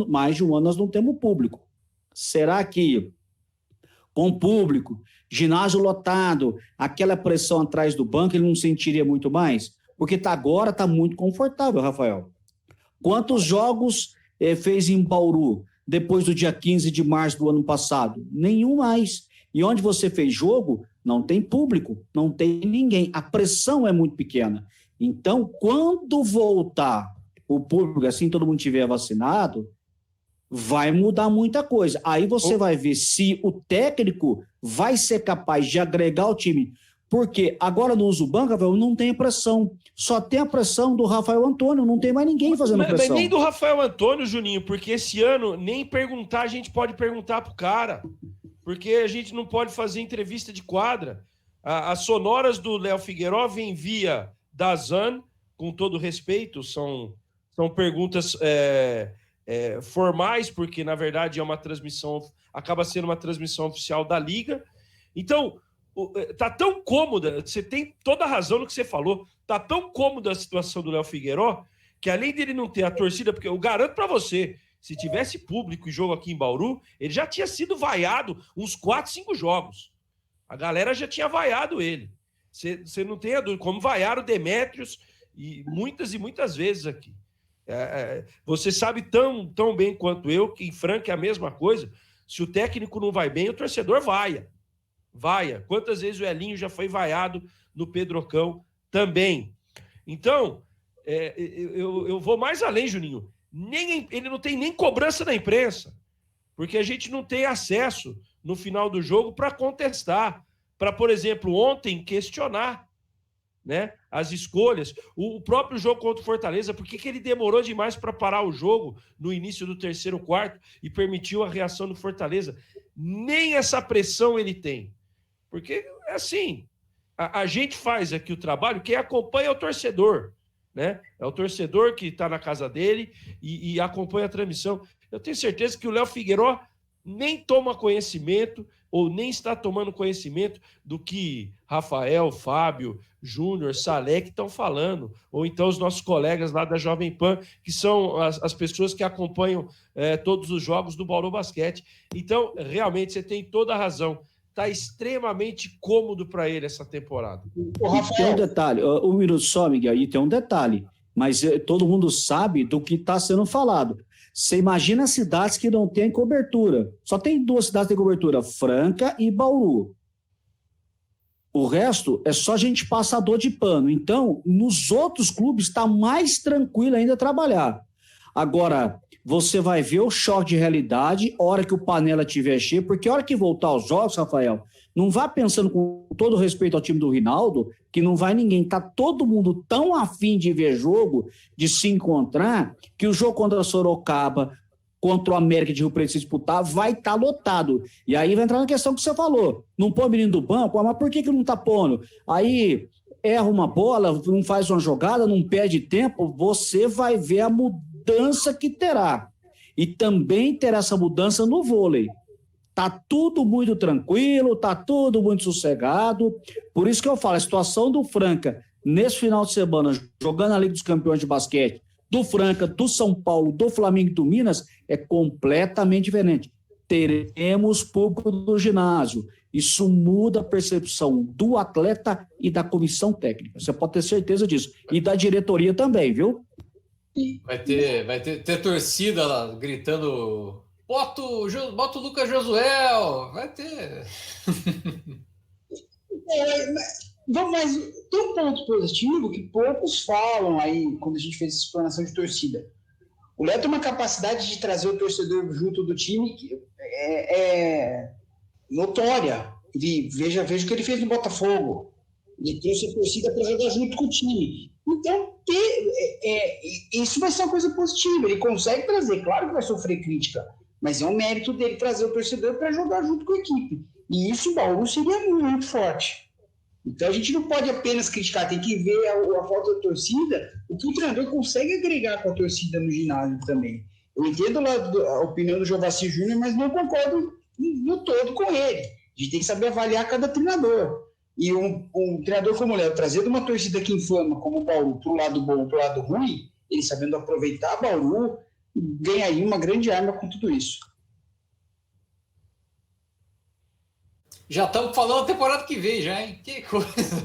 mais de um ano, nós não temos público. Será que, com público, ginásio lotado, aquela pressão atrás do banco, ele não sentiria muito mais? Porque agora está muito confortável, Rafael. Quantos jogos fez em Bauru depois do dia 15 de março do ano passado? Nenhum mais. E onde você fez jogo, não tem público, não tem ninguém. A pressão é muito pequena. Então, quando voltar o público, assim todo mundo tiver vacinado, vai mudar muita coisa. Aí você vai ver se o técnico vai ser capaz de agregar o time. Porque agora no Uso Banco, Rafael, não tem pressão. Só tem a pressão do Rafael Antônio, não tem mais ninguém fazendo pressão. Mas nem do Rafael Antônio, Juninho, porque esse ano nem perguntar, a gente pode perguntar pro cara. Porque a gente não pode fazer entrevista de quadra. As sonoras do Léo Figueiró vêm via Dazan, com todo respeito, são perguntas formais, porque na verdade é uma transmissão, acaba sendo uma transmissão oficial da Liga. Então, tá tão cômoda, você tem toda a razão no que você falou, tá tão cômoda a situação do Léo Figueiró, que além dele não ter a torcida, porque eu garanto para você, se tivesse público e jogo aqui em Bauru, ele já tinha sido vaiado uns 4, 5 jogos. A galera já tinha vaiado ele. Você não tem a dúvida, como vaiaram o Demétrios e muitas vezes aqui. Você sabe tão bem quanto eu que em Franca é a mesma coisa. Se o técnico não vai bem, o torcedor vaia. Vaia. Quantas vezes o Elinho já foi vaiado no Pedrocão também. Então, eu vou mais além, Juninho. Ele não tem nem cobrança da imprensa, porque a gente não tem acesso no final do jogo para contestar, para, por exemplo, ontem questionar, né, as escolhas. O próprio jogo contra o Fortaleza, por que ele demorou demais para parar o jogo no início do terceiro quarto e permitiu a reação do Fortaleza? Nem essa pressão ele tem. Porque, assim, a gente faz aqui o trabalho, quem acompanha é o torcedor, né? É o torcedor que está na casa dele e acompanha a transmissão. Eu tenho certeza que o Léo Figueiró nem toma conhecimento ou nem está tomando conhecimento do que Rafael, Fábio, Júnior, Salek estão falando, ou então os nossos colegas lá da Jovem Pan, que são as pessoas que acompanham todos os jogos do Bauru Basquete. Então, realmente, você tem toda a razão. Está extremamente cômodo para ele essa temporada. E tem um detalhe, um minuto só, Miguel, e tem um detalhe, mas todo mundo sabe do que está sendo falado. Você imagina cidades que não têm cobertura. Só tem 2 cidades que têm cobertura, Franca e Bauru. O resto é só gente passador de pano. Então, nos outros clubes está mais tranquilo ainda trabalhar. Agora, você vai ver o choque de realidade a hora que o Panela estiver cheio, porque a hora que voltar aos jogos, Rafael, não vá pensando com todo respeito ao time do Rinaldo, que não vai ninguém. Tá todo mundo tão afim de ver jogo, de se encontrar, que o jogo contra a Sorocaba, contra o América de Rio Preto se disputar, vai estar lotado. E aí vai entrar na questão que você falou. Não põe o menino do banco, mas por que não tá pondo? Aí erra uma bola, não faz uma jogada, não perde tempo, você vai ver a mudança que terá. E também terá essa mudança no vôlei. Tá tudo muito tranquilo, tá tudo muito sossegado. Por isso que eu falo, a situação do Franca, nesse final de semana, jogando a Liga dos Campeões de Basquete, do Franca, do São Paulo, do Flamengo e do Minas, é completamente diferente. Teremos público do ginásio. Isso muda a percepção do atleta e da comissão técnica. Você pode ter certeza disso. E da diretoria também, viu? Vai ter torcida lá gritando: bota o Lucas Josuel, vai ter. Mas tem um ponto positivo que poucos falam aí quando a gente fez essa explanação de torcida. O Léo tem uma capacidade de trazer o torcedor junto do time que é notória. Veja o que ele fez no Botafogo. Ele trouxe a torcida para jogar junto com o time. Então, isso vai ser uma coisa positiva. Ele consegue trazer, claro que vai sofrer crítica, mas é um mérito dele trazer o torcedor para jogar junto com a equipe. E isso, em Bauru, seria muito forte. Então, a gente não pode apenas criticar, tem que ver a falta da torcida, o que o treinador consegue agregar com a torcida no ginásio também. Eu entendo a opinião do Jovassi Júnior, mas não concordo no todo com ele. A gente tem que saber avaliar cada treinador. E um treinador como o Léo, trazendo uma torcida que inflama como o Bauru para o lado bom, para o lado ruim, ele sabendo aproveitar Bauru, ganharia uma grande arma com tudo isso. Já estamos falando da temporada que vem, já, hein? Que coisa!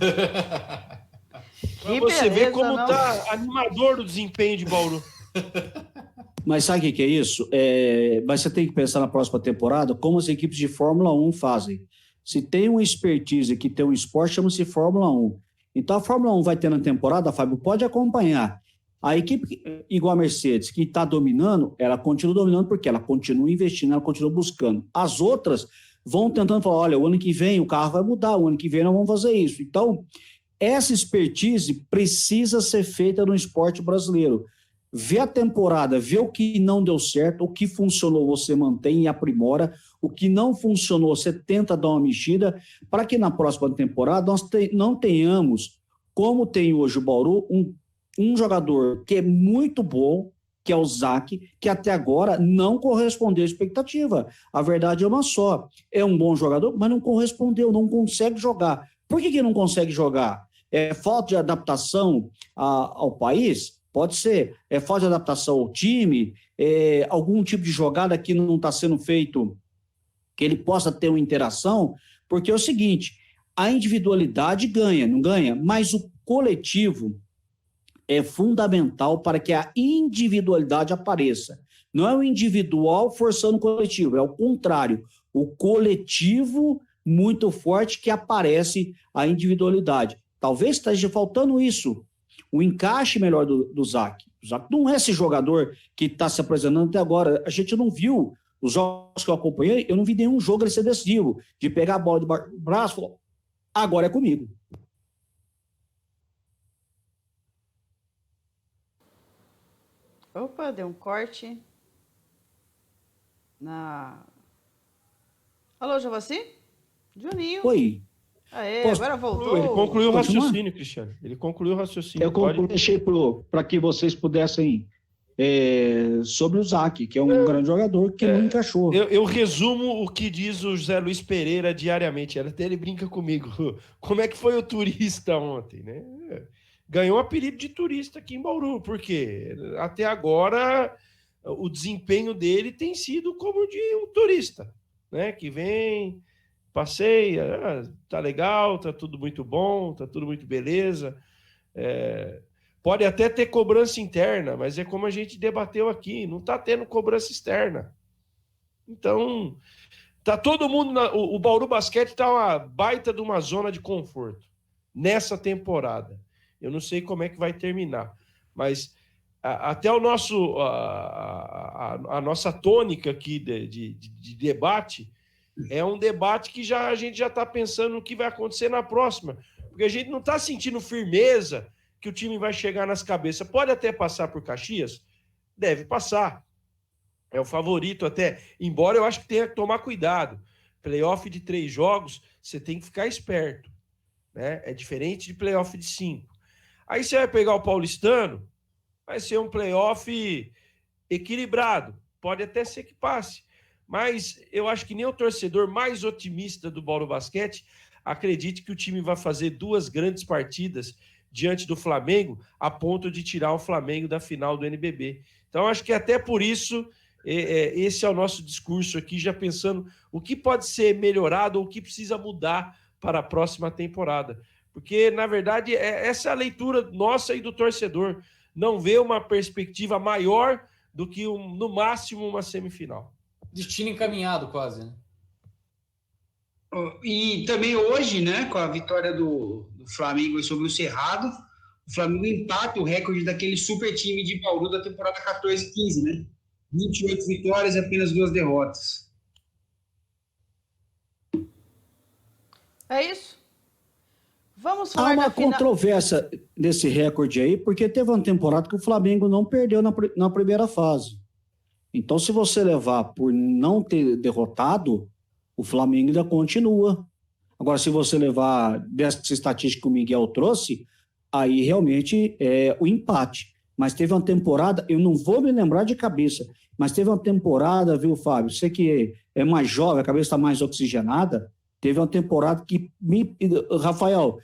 Pra você ver como tá animador o desempenho de Bauru. Mas sabe o que é isso? Mas você tem que pensar na próxima temporada como as equipes de Fórmula 1 fazem. Se tem uma expertise que tem um esporte, chama-se Fórmula 1. Então a Fórmula 1 vai ter na temporada, Fábio, pode acompanhar. A equipe, igual a Mercedes, que está dominando, ela continua dominando porque ela continua investindo, ela continua buscando. As outras vão tentando falar, olha, o ano que vem o carro vai mudar, o ano que vem nós vamos fazer isso. Então, essa expertise precisa ser feita no esporte brasileiro. Vê a temporada, vê o que não deu certo, o que funcionou você mantém e aprimora, o que não funcionou você tenta dar uma mexida, para que na próxima temporada nós não tenhamos, como tem hoje o Bauru, um jogador que é muito bom, que é o Zac, que até agora não correspondeu à expectativa. A verdade é uma só. É um bom jogador, mas não correspondeu, não consegue jogar. Por que não consegue jogar? É falta de adaptação ao país? Pode ser. É falta de adaptação ao time? É algum tipo de jogada que não está sendo feito, que ele possa ter uma interação? Porque é o seguinte, a individualidade ganha, não ganha? Mas o coletivo é fundamental para que a individualidade apareça. Não é o individual forçando o coletivo, é o contrário. O coletivo muito forte que aparece a individualidade. Talvez esteja faltando isso, o encaixe melhor do Zac. O Zac não é esse jogador que está se apresentando até agora. A gente não viu os jogos que eu acompanhei, eu não vi nenhum jogo ele ser decisivo, de pegar a bola de braço e falar, agora é comigo. Opa, deu um corte. Alô, Javassi? Juninho. Oi. Aê, Posso... agora voltou. Ele concluiu o raciocínio, Cristiano. Ele concluiu o raciocínio. Eu deixei para que vocês pudessem sobre o Zac, que é um grande jogador que não encaixou. Eu resumo o que diz o José Luiz Pereira diariamente. Até ele brinca comigo. Como é que foi o turista ontem, né? Ganhou o apelido de turista aqui em Bauru, porque até agora o desempenho dele tem sido como de um turista, né? Que vem, passeia, tá legal, tá tudo muito bom, tá tudo muito beleza. Pode até ter cobrança interna, mas é como a gente debateu aqui, não tá tendo cobrança externa. Então, tá todo mundo... O Bauru Basquete tá uma baita de uma zona de conforto nessa temporada. Eu não sei como é que vai terminar, mas até o nosso a nossa tônica aqui de debate é um debate que a gente já está pensando no que vai acontecer na próxima, porque a gente não está sentindo firmeza que o time vai chegar nas cabeças. Pode até passar por Caxias? Deve passar. É o favorito até, embora eu acho que tenha que tomar cuidado. Playoff de 3 jogos, você tem que ficar esperto, né? É diferente de playoff de 5. Aí você vai pegar o Paulistano, vai ser um playoff equilibrado. Pode até ser que passe. Mas eu acho que nem o torcedor mais otimista do Bauru Basquete acredite que o time vai fazer 2 grandes partidas diante do Flamengo a ponto de tirar o Flamengo da final do NBB. Então, acho que até por isso, esse é o nosso discurso aqui, já pensando o que pode ser melhorado ou o que precisa mudar para a próxima temporada. Porque, na verdade, essa é a leitura nossa e do torcedor. Não vê uma perspectiva maior do que, no máximo, uma semifinal. Destino encaminhado, quase, né? E também hoje, né, com a vitória do Flamengo sobre o Cerrado, o Flamengo empata o recorde daquele super time de Bauru da temporada 14-15, né? 28 vitórias e apenas 2 derrotas. É isso? Vamos Há falar uma da final. controvérsia desse recorde aí, porque teve uma temporada que o Flamengo não perdeu na primeira fase. Então, se você levar por não ter derrotado, o Flamengo ainda continua. Agora, se você levar dessa estatística que o Miguel trouxe, aí realmente é o empate. Mas teve uma temporada, eu não vou me lembrar de cabeça, mas teve uma temporada, viu, Fábio? Você que é mais jovem, a cabeça está mais oxigenada, teve uma temporada que... Rafael,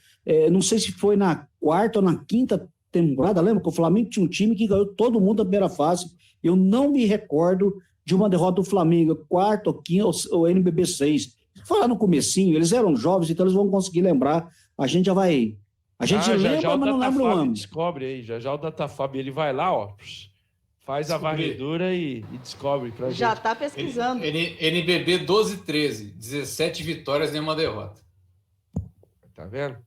não sei se foi na 4ª ou na 5ª temporada, lembra que o Flamengo tinha um time que ganhou todo mundo da primeira fase. Eu não me recordo de uma derrota do Flamengo, 4ª ou 5ª ou NBB 6. Falar no comecinho, eles eram jovens, então eles vão conseguir lembrar. A gente já vai... A gente lembra, mas não lembra o ano. Descobre aí, já o Datafab, ele vai lá, ó, faz a varredura e descobre pra gente. Já tá pesquisando. NBB 12-13, 17 vitórias, nenhuma derrota. Tá vendo?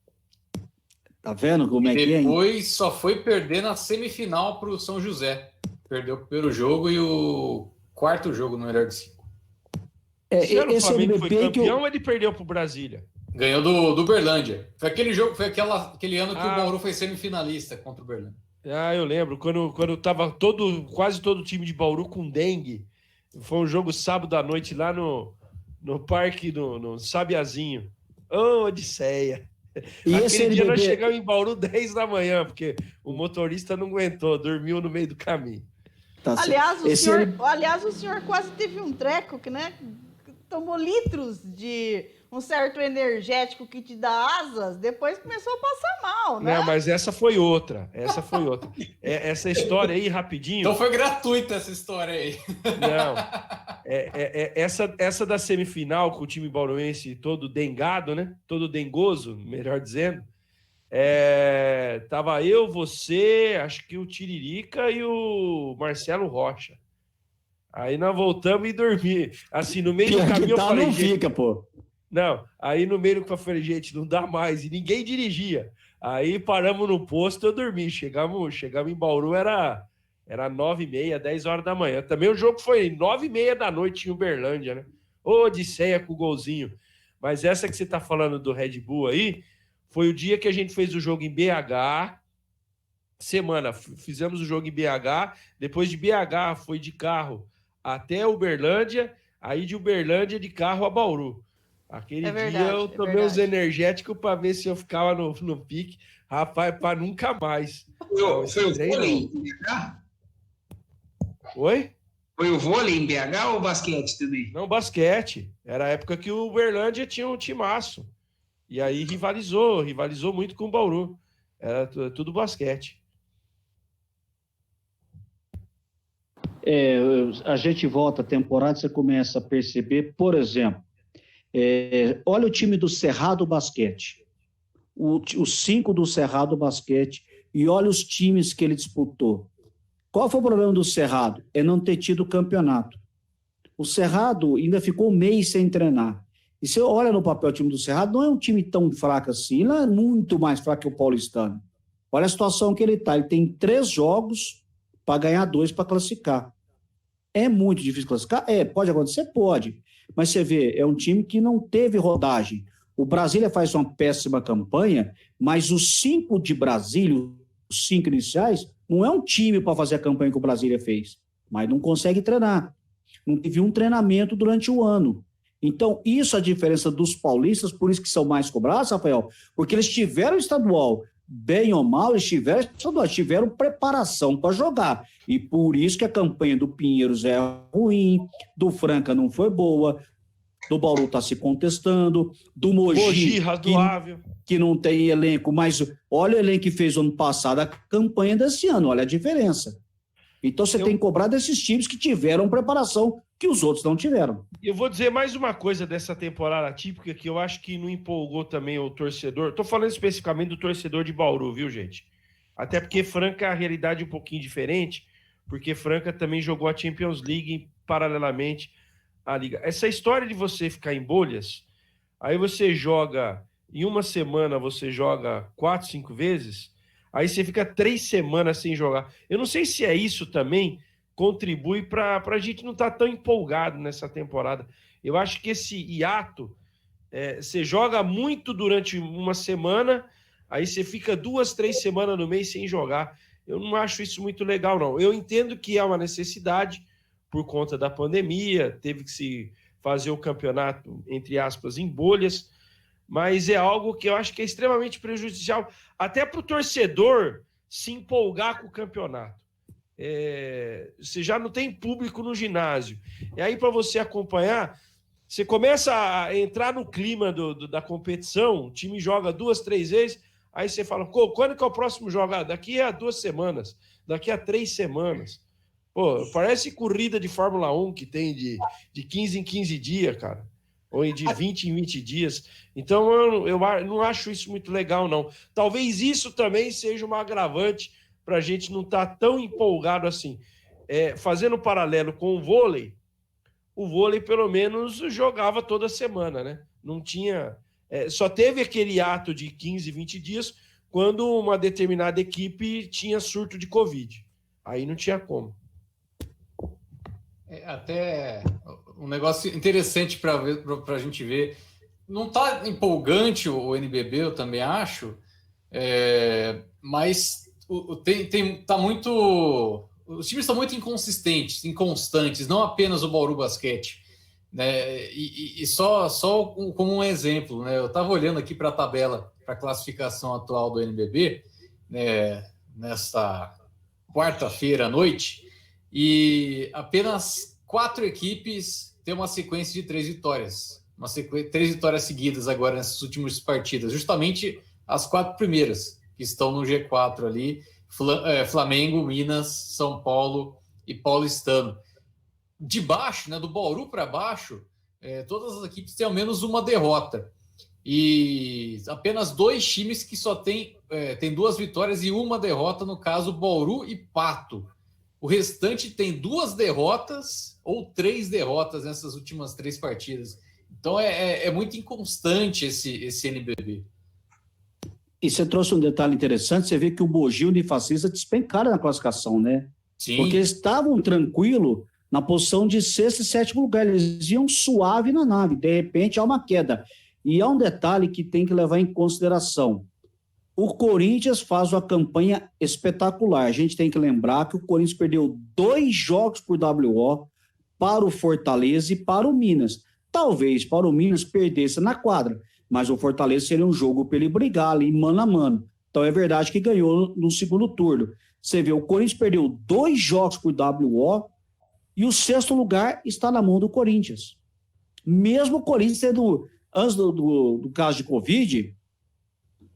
Tá vendo como é que é? Depois só foi perder na semifinal pro São José. Perdeu o primeiro jogo e o 4º jogo no melhor de 5. Esse ano o Flamengo foi campeão ou ele perdeu pro Brasília? Ganhou do Uberlândia. Foi aquele jogo, foi aquele ano que o Bauru foi semifinalista contra o Uberlândia. Eu lembro, quando tava quase todo o time de Bauru com dengue. Foi um jogo sábado à noite lá no parque, no Sabiazinho. Odisseia. E aquele dia nós chegamos em Bauru 10 da manhã, porque o motorista não aguentou, dormiu no meio do caminho. Tá aliás, o senhor quase teve um treco, que, né? Tomou litros de um certo energético que te dá asas, depois começou a passar mal, né? Não, mas essa foi outra. Essa história aí, rapidinho... Então foi gratuita essa história aí. Não. Essa da semifinal, com o time bauruense todo dengado, né? Todo dengoso, melhor dizendo. Tava eu, você, acho que o Tiririca e o Marcelo Rocha. Aí nós voltamos e dormir. Assim, no meio do Pior que caminho eu tá, falei, não gente, fica, pô. não. Aí no meio do caminho eu falei, gente, não dá mais. E ninguém dirigia. Aí paramos no posto, eu dormi. Chegamos em Bauru, era 9h30, 10 horas da manhã. Também o jogo foi 9h30 da noite em Uberlândia, né? Ô, Odisseia com o golzinho. Mas essa que você tá falando do Red Bull aí, foi o dia que a gente fez o jogo em BH. Fizemos o jogo em BH. Depois de BH, foi de carro até Uberlândia. Aí de Uberlândia, de carro a Bauru. Aquele dia eu tomei os energéticos para ver se eu ficava no pique. Rapaz, para nunca mais. Foi o vôlei em BH? Oi? Foi o vôlei em BH ou o basquete também? Não, basquete. Era a época que o Uberlândia tinha um timaço. E aí rivalizou muito com o Bauru. Era tudo basquete. A gente volta a temporada, você começa a perceber, por exemplo, olha o time do Cerrado Basquete, os 5 do Cerrado Basquete, e olha os times que ele disputou. Qual foi o problema do Cerrado? É não ter tido campeonato. O Cerrado ainda ficou um mês sem treinar. E você olha no papel o time do Cerrado, não é um time tão fraco assim, não é muito mais fraco que o paulistano. Olha a situação que ele está. Ele tem 3 jogos para ganhar 2 para classificar. É muito difícil classificar? Pode acontecer? Pode. Mas você vê, é um time que não teve rodagem. O Brasília faz uma péssima campanha, mas os 5 de Brasília, os 5 iniciais, não é um time para fazer a campanha que o Brasília fez, mas não consegue treinar. Não teve um treinamento durante o ano. Então, isso é a diferença dos paulistas, por isso que são mais cobrados, Rafael, porque eles tiveram estadual, bem ou mal, eles tiveram preparação para jogar. E por isso que a campanha do Pinheiros é ruim, do Franca não foi boa, do Bauru está se contestando, do Mogi razoável. Que não tem elenco, mas olha o elenco que fez ano passado, a campanha desse ano, olha a diferença. Então você tem que cobrar desses times que tiveram preparação que os outros não tiveram. Eu vou dizer mais uma coisa dessa temporada atípica que eu acho que não empolgou também o torcedor. Estou falando especificamente do torcedor de Bauru, viu, gente? Até porque Franca a realidade é um pouquinho diferente, porque Franca também jogou a Champions League paralelamente à Liga. Essa história de você ficar em bolhas, aí você joga, em uma semana você joga 4, 5 vezes, aí você fica 3 semanas sem jogar. Eu não sei se é isso também contribui para a gente não estar tão empolgado nessa temporada. Eu acho que esse hiato, você joga muito durante uma semana, aí você fica 2, 3 semanas no mês sem jogar. Eu não acho isso muito legal, não. Eu entendo que é uma necessidade por conta da pandemia, teve que se fazer o campeonato, entre aspas, em bolhas, mas é algo que eu acho que é extremamente prejudicial, até para o torcedor se empolgar com o campeonato. Você já não tem público no ginásio. E aí, para você acompanhar, você começa a entrar no clima da competição, o time joga 2, 3 vezes, aí você fala, quando que é o próximo jogo? Daqui a 2 semanas, daqui a 3 semanas. Pô, parece corrida de Fórmula 1 que tem de 15 em 15 dias, cara. Ou de 20 em 20 dias. Então, eu não acho isso muito legal, não. Talvez isso também seja uma agravante para a gente não estar tão empolgado assim. Fazendo um paralelo com o vôlei pelo menos jogava toda semana, né? Não tinha... só teve aquele ato de 15, 20 dias quando uma determinada equipe tinha surto de Covid. Aí não tinha como. Até um negócio interessante para a gente ver. Não está empolgante o NBB, eu também acho, mas tá muito. Os times estão muito inconsistentes, inconstantes, não apenas o Bauru Basquete, né? E só como um exemplo, né? Eu estava olhando aqui para a tabela, para a classificação atual do NBB, né, nesta quarta-feira à noite, e apenas 4 equipes têm uma sequência de 3 vitórias. 3 vitórias seguidas agora nessas últimas partidas. Justamente as 4 primeiras, que estão no G4 ali. Flamengo, Minas, São Paulo e Paulistano. De baixo, né, do Bauru para baixo, todas as equipes têm ao menos uma derrota. E apenas 2 times que só tem 2 vitórias e uma derrota, no caso, Bauru e Pato. O restante tem 2 derrotas ou 3 derrotas nessas últimas 3 partidas. Então é muito inconstante esse NBB. E você trouxe um detalhe interessante, você vê que o Mogi e o Unifacisa despencaram na classificação, né? Sim. Porque eles estavam tranquilos na posição de 6º e 7º lugar, eles iam suave na nave, de repente há uma queda. E há um detalhe que tem que levar em consideração. O Corinthians faz uma campanha espetacular. A gente tem que lembrar que o Corinthians perdeu 2 jogos por WO para o Fortaleza e para o Minas. Talvez para o Minas perdesse na quadra, mas o Fortaleza seria um jogo para ele brigar ali mano a mano. Então é verdade que ganhou no segundo turno. Você vê, o Corinthians perdeu 2 jogos por WO e o 6º lugar está na mão do Corinthians. Mesmo o Corinthians tendo, antes do caso de Covid,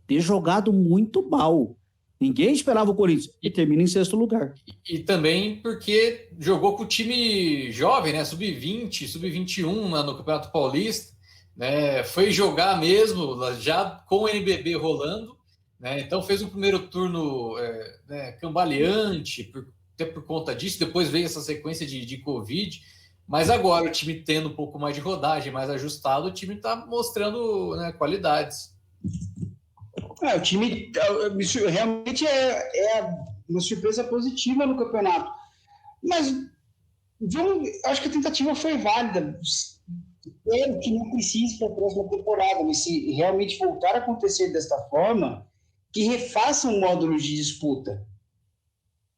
ter jogado muito mal. Ninguém esperava o Corinthians e termina em 6º lugar. E também porque jogou com o time jovem, né? Sub-20, Sub-21 no Campeonato Paulista, né? Foi jogar mesmo, já com o NBB rolando, né? Então fez um primeiro turno cambaleante, até por conta disso. Depois veio essa sequência de Covid. Mas agora o time tendo um pouco mais de rodagem, mais ajustado, o time está mostrando, né, qualidades. O time realmente é uma surpresa positiva no campeonato. Mas acho que a tentativa foi válida. Espero que não precise para a próxima temporada, mas se realmente voltar a acontecer desta forma, que refaçam um módulo de disputa.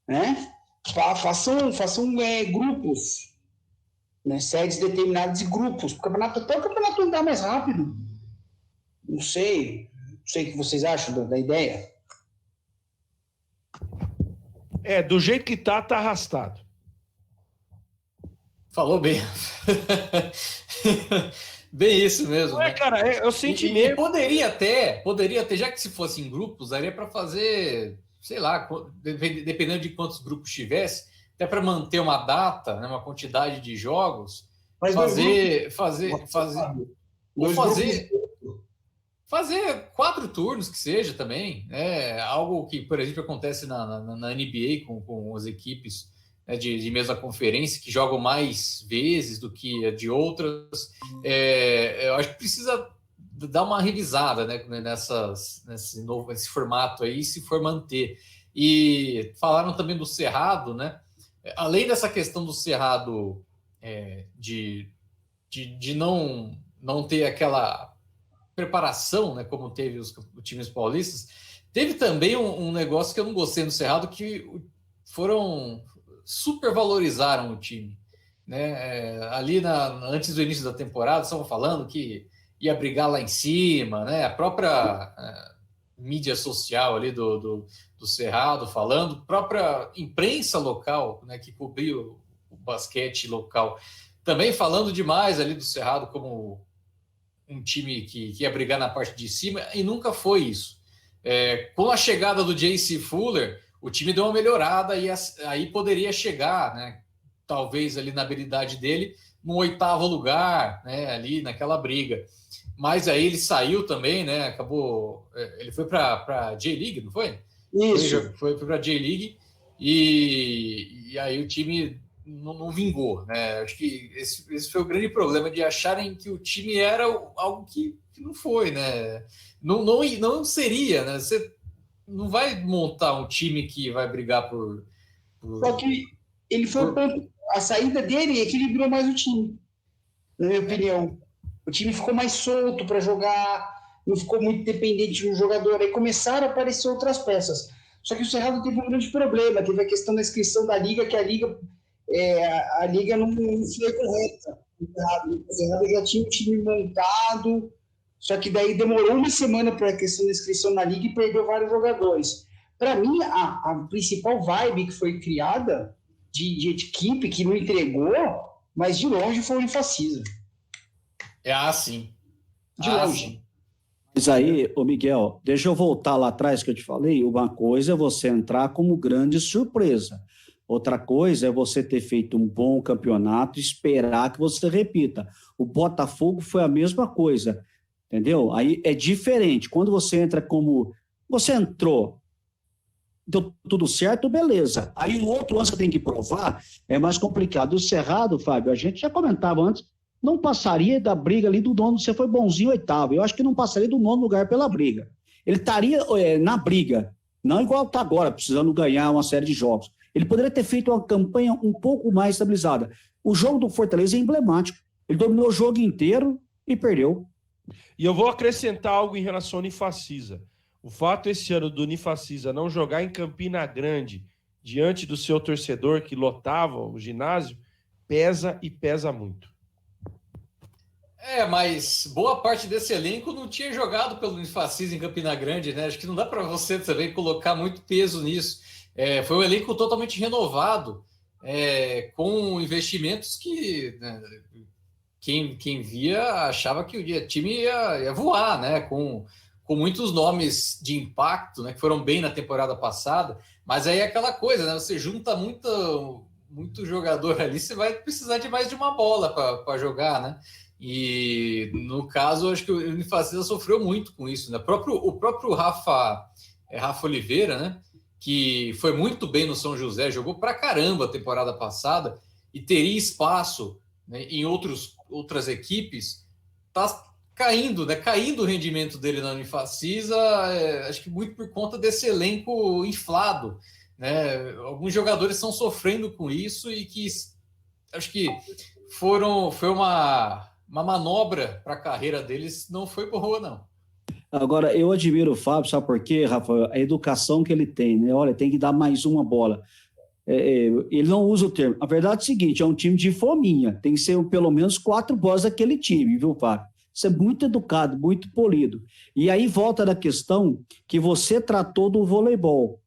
Né? Façam grupos, né? Sedes determinadas de grupos. Até o campeonato andar mais rápido. Não sei o que vocês acham da ideia. Do jeito que tá arrastado. Falou bem. Bem isso mesmo. Né? Cara, eu senti mesmo. Poderia até, já que se fosse em grupos, daria para fazer, sei lá, dependendo de quantos grupos tivesse, até para manter uma data, né, uma quantidade de jogos, fazer 4 turnos que seja também, né? Algo que, por exemplo, acontece na NBA com as equipes, né, de mesma conferência, que jogam mais vezes do que de outras. Eu acho que precisa dar uma revisada, né, nesse formato aí, se for manter. E falaram também do Cerrado, né? Além dessa questão do Cerrado de não ter aquela preparação, né, como teve os times paulistas, teve também um negócio que eu não gostei no Cerrado, que supervalorizaram o time, né? Ali antes do início da temporada, estavam falando que ia brigar lá em cima, né? A própria mídia social ali do Cerrado falando, própria imprensa local, né, que cobriu o basquete local, também falando demais ali do Cerrado como um time que ia brigar na parte de cima, e nunca foi isso. Com a chegada do J.C. Fuller, o time deu uma melhorada e aí poderia chegar, né, talvez ali na habilidade dele, no 8º lugar, né, ali naquela briga. Mas aí ele saiu também, né, acabou... ele foi para a J-League, não foi? Isso. Foi para a J-League e aí o time não vingou, né? Acho que esse foi o grande problema, de acharem que o time era algo que não foi, né? Não seria, né? Você não vai montar um time que vai brigar por... Só que ele foi a saída dele equilibrou mais o time, na minha opinião. O time ficou mais solto para jogar, não ficou muito dependente de um jogador. Aí começaram a aparecer outras peças. Só que o Cerrado teve um grande problema, teve a questão da inscrição da Liga, que a Liga não foi correta. O Cerrado já tinha um time montado, só que daí demorou uma semana para a questão da inscrição na Liga e perdeu vários jogadores. Para mim, a principal vibe que foi criada de equipe que não entregou, mas de longe foi o Unifacisa. Sim. De longe. Mas aí, ô Miguel, deixa eu voltar lá atrás que eu te falei. Uma coisa é você entrar como grande surpresa. Outra coisa é você ter feito um bom campeonato e esperar que você repita. O Botafogo foi a mesma coisa, entendeu? Aí é diferente. Quando você entra como... Você entrou deu tudo certo, beleza. Aí o outro lance que tem que provar é mais complicado. O Cerrado, Fábio, a gente já comentava antes, não passaria da briga ali do nono, você foi bonzinho oitavo. Eu acho que não passaria do nono lugar pela briga. Ele estaria na briga, não igual está agora, precisando ganhar uma série de jogos. Ele poderia ter feito uma campanha um pouco mais estabilizada. O jogo do Fortaleza é emblemático. Ele dominou o jogo inteiro e perdeu. E eu vou acrescentar algo em relação ao Unifacisa. O fato esse ano do Unifacisa não jogar em Campina Grande, diante do seu torcedor que lotava o ginásio, pesa e pesa muito. Mas boa parte desse elenco não tinha jogado pelo Unifacisa em Campina Grande, né? Acho que não dá para você também colocar muito peso nisso. Foi um elenco totalmente renovado, com investimentos que, né, quem via achava que o time ia voar, né? Com muitos nomes de impacto, né? Que foram bem na temporada passada. Mas aí é aquela coisa, né? Você junta muito jogador ali, você vai precisar de mais de uma bola para jogar, né? E no caso, acho que o Unifacisa sofreu muito com isso, né? O próprio Rafa Oliveira, né? Que foi muito bem no São José, jogou pra caramba a temporada passada e teria espaço, né, em outras equipes, tá caindo, né? Caindo o rendimento dele na Unifacisa, acho que muito por conta desse elenco inflado, né? Alguns jogadores estão sofrendo com isso e que acho que foi uma manobra para a carreira deles, não foi boa, não. Agora, eu admiro o Fábio, sabe por quê, Rafa? A educação que ele tem, né? Olha, tem que dar mais uma bola. Ele não usa o termo. A verdade é o seguinte, é um time de fominha. Tem que ser pelo menos 4 bolas daquele time, viu, Fábio? Isso é muito educado, muito polido. E aí volta da questão que você tratou do voleibol.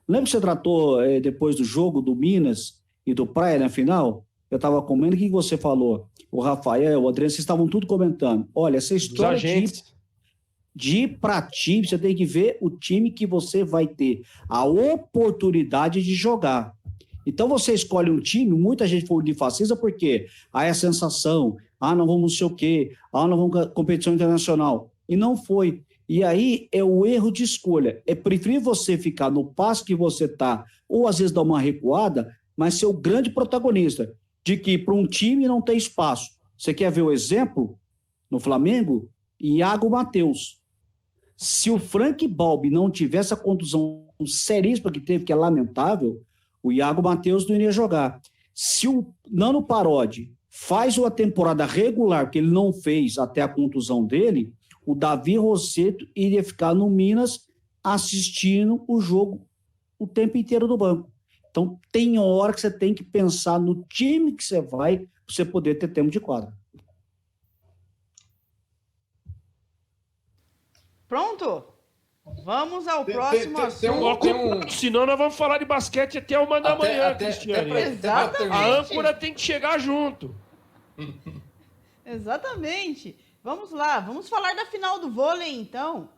Lembra que você tratou depois do jogo do Minas e do Praia na final? Eu estava comendo, o que você falou? O Rafael, o Adriano, vocês estavam tudo comentando. Olha, essa história de ir para time, você tem que ver o time que você vai ter a oportunidade de jogar. Então você escolhe um time, muita gente foi de fascista porque é a sensação, não vamos não sei o quê, não vamos competição internacional. E não foi. E aí é o erro de escolha. É preferir você ficar no passo que você está, ou às vezes dar uma recuada, mas ser o grande protagonista de que para um time não tem espaço. Você quer ver o exemplo? No Flamengo, Iago Matheus. Se o Frank Balbi não tivesse a contusão seríssima que teve, que é lamentável, o Iago Matheus não iria jogar. Se o Nano Parodi faz uma temporada regular, que ele não fez até a contusão dele, o Davi Rosseto iria ficar no Minas assistindo o jogo o tempo inteiro do banco. Então, tem hora que você tem que pensar no time que você vai para você poder ter tempo de quadra. Pronto? Vamos ao próximo assunto. Senão nós vamos falar de basquete até 1 da manhã, Cristiane. Exatamente. A âncora tem que chegar junto. Exatamente. Vamos lá, vamos falar da final do vôlei, então.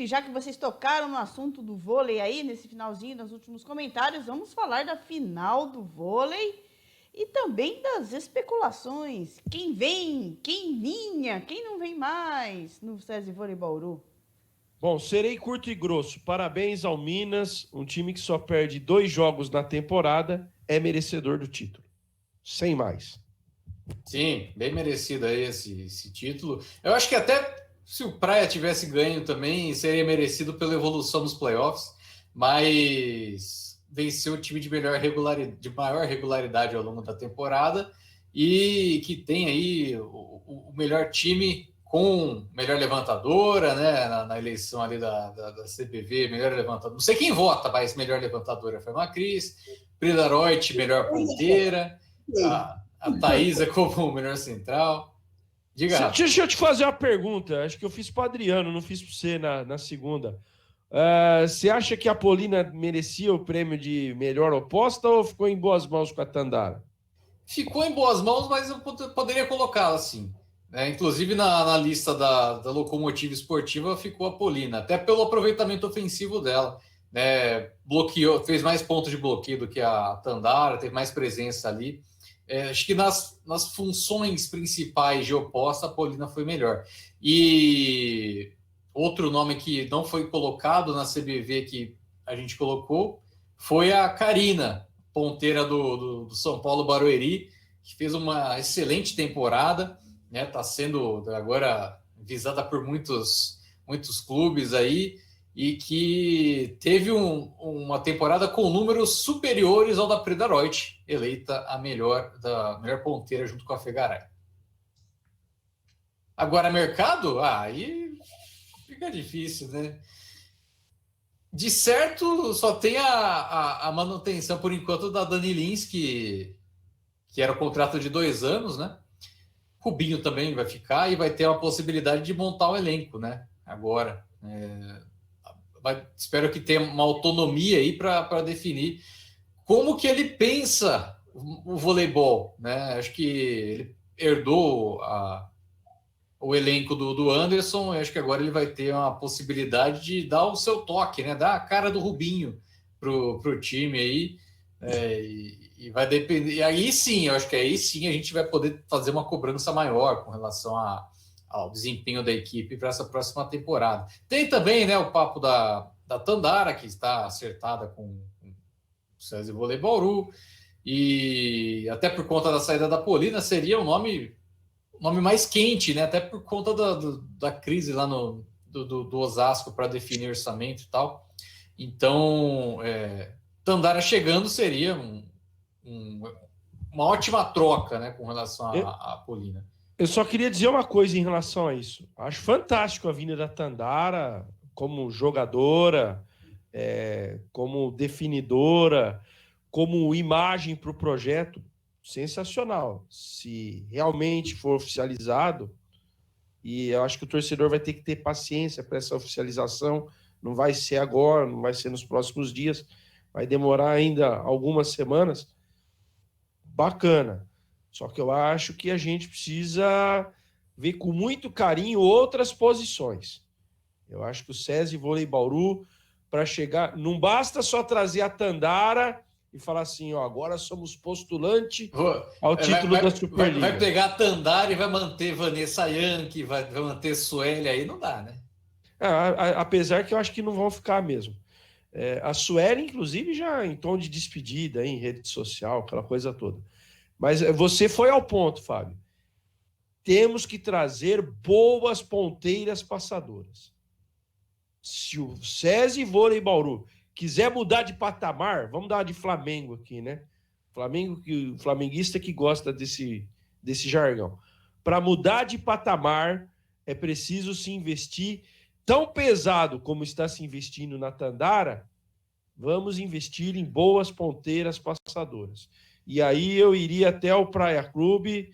Já que vocês tocaram no assunto do vôlei aí, nesse finalzinho, nos últimos comentários, vamos falar da final do vôlei e também das especulações. Quem vem, quem vinha, quem não vem mais no SESI Vôlei Bauru? Bom, serei curto e grosso. Parabéns ao Minas, um time que só perde 2 jogos na temporada, é merecedor do título. Sem mais. Sim, bem merecido aí esse título. Eu acho que até se o Praia tivesse ganho também, seria merecido pela evolução nos playoffs, mas venceu o time de maior regularidade ao longo da temporada e que tem aí o melhor time com melhor levantadora, né, na eleição ali da CBV, melhor levantadora. Não sei quem vota, mas melhor levantadora foi a Macris, Prida Reut, melhor ponteira, a Thaísa como o melhor central. Diga. Deixa eu te fazer uma pergunta. Acho que eu fiz para o Adriano, não fiz para você na segunda. Você acha que a Polina merecia o prêmio de melhor oposta ou ficou em boas mãos com a Tandara? Ficou em boas mãos, mas eu poderia colocá-la assim. Inclusive na lista da Locomotiva Esportiva ficou a Polina, até pelo aproveitamento ofensivo dela. Bloqueou, fez mais pontos de bloqueio do que a Tandara, teve mais presença ali. Acho que nas funções principais de oposta, a Polina foi melhor. E outro nome que não foi colocado na CBV, que a gente colocou foi a Carina, ponteira do São Paulo Barueri, que fez uma excelente temporada, né? Está sendo agora visada por muitos clubes aí, e que teve uma temporada com números superiores ao da Preda Reuth, eleita a melhor ponteira junto com a Fegaray. Agora, mercado? Aí fica difícil, né? De certo, só tem a manutenção, por enquanto, da Dani Lins, que era o contrato de 2 anos, né? Rubinho também vai ficar e vai ter a possibilidade de montar o elenco, né? Agora. Espero que tenha uma autonomia aí para definir como que ele pensa o voleibol, né? Acho que ele herdou o elenco do Anderson, acho que agora ele vai ter uma possibilidade de dar o seu toque, né? Dar a cara do Rubinho pro time aí, e vai depender. E aí sim, eu acho que aí sim a gente vai poder fazer uma cobrança maior com relação ao desempenho da equipe para essa próxima temporada. Tem também, né, o papo da Tandara, que está acertada com o César Vôlei Bauru, e até por conta da saída da Polina, seria um nome mais quente, né, até por conta da crise lá do Osasco para definir orçamento e tal. Então, Tandara chegando seria uma ótima troca, né, com relação à Polina. Eu só queria dizer uma coisa em relação a isso. Acho fantástico a vinda da Tandara como jogadora, como definidora, como imagem para o projeto. Sensacional. Se realmente for oficializado, e eu acho que o torcedor vai ter que ter paciência para essa oficialização, não vai ser agora, não vai ser nos próximos dias, vai demorar ainda algumas semanas. Bacana. Só que eu acho que a gente precisa ver com muito carinho outras posições. Eu acho que o SESI Vôlei Bauru, para chegar, não basta só trazer a Tandara e falar assim, ó, agora somos postulante ao título da Superliga. Vai pegar a Tandara e vai manter Vanessa Yankee, vai manter Sueli, aí não dá, né? Apesar que eu acho que não vão ficar mesmo. A Sueli, inclusive, já em tom de despedida, em rede social, aquela coisa toda. Mas você foi ao ponto, Fábio. Temos que trazer boas ponteiras passadoras. Se o SESI Vôlei Bauru quiser mudar de patamar, vamos dar uma de Flamengo aqui, né? O flamenguista que gosta desse jargão. Para mudar de patamar, é preciso se investir tão pesado como está se investindo na Tandara. Vamos investir em boas ponteiras passadoras. E aí eu iria até o Praia Clube,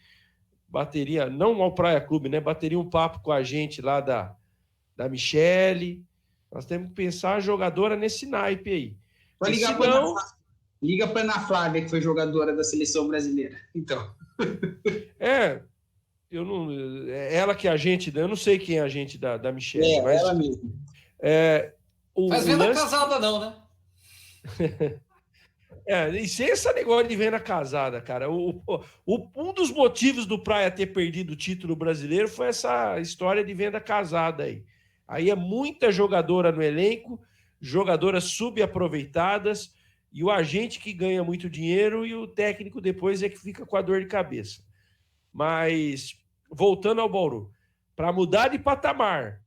não ao Praia Clube, né? Bateria um papo com a gente lá da Michele. Nós temos que pensar a jogadora nesse naipe aí. Vai ligar liga para a Ana Flávia, que foi jogadora da seleção brasileira. Então. Ela que é agente, eu não sei quem é agente da Michele. Mas, ela mesmo. Mas venda casada não, né? E sem esse negócio de venda casada, cara. Um dos motivos do Praia ter perdido o título brasileiro foi essa história de venda casada aí. Aí é muita jogadora no elenco, jogadoras subaproveitadas, e o agente que ganha muito dinheiro e o técnico depois é que fica com a dor de cabeça. Mas, voltando ao Bauru, para mudar de patamar,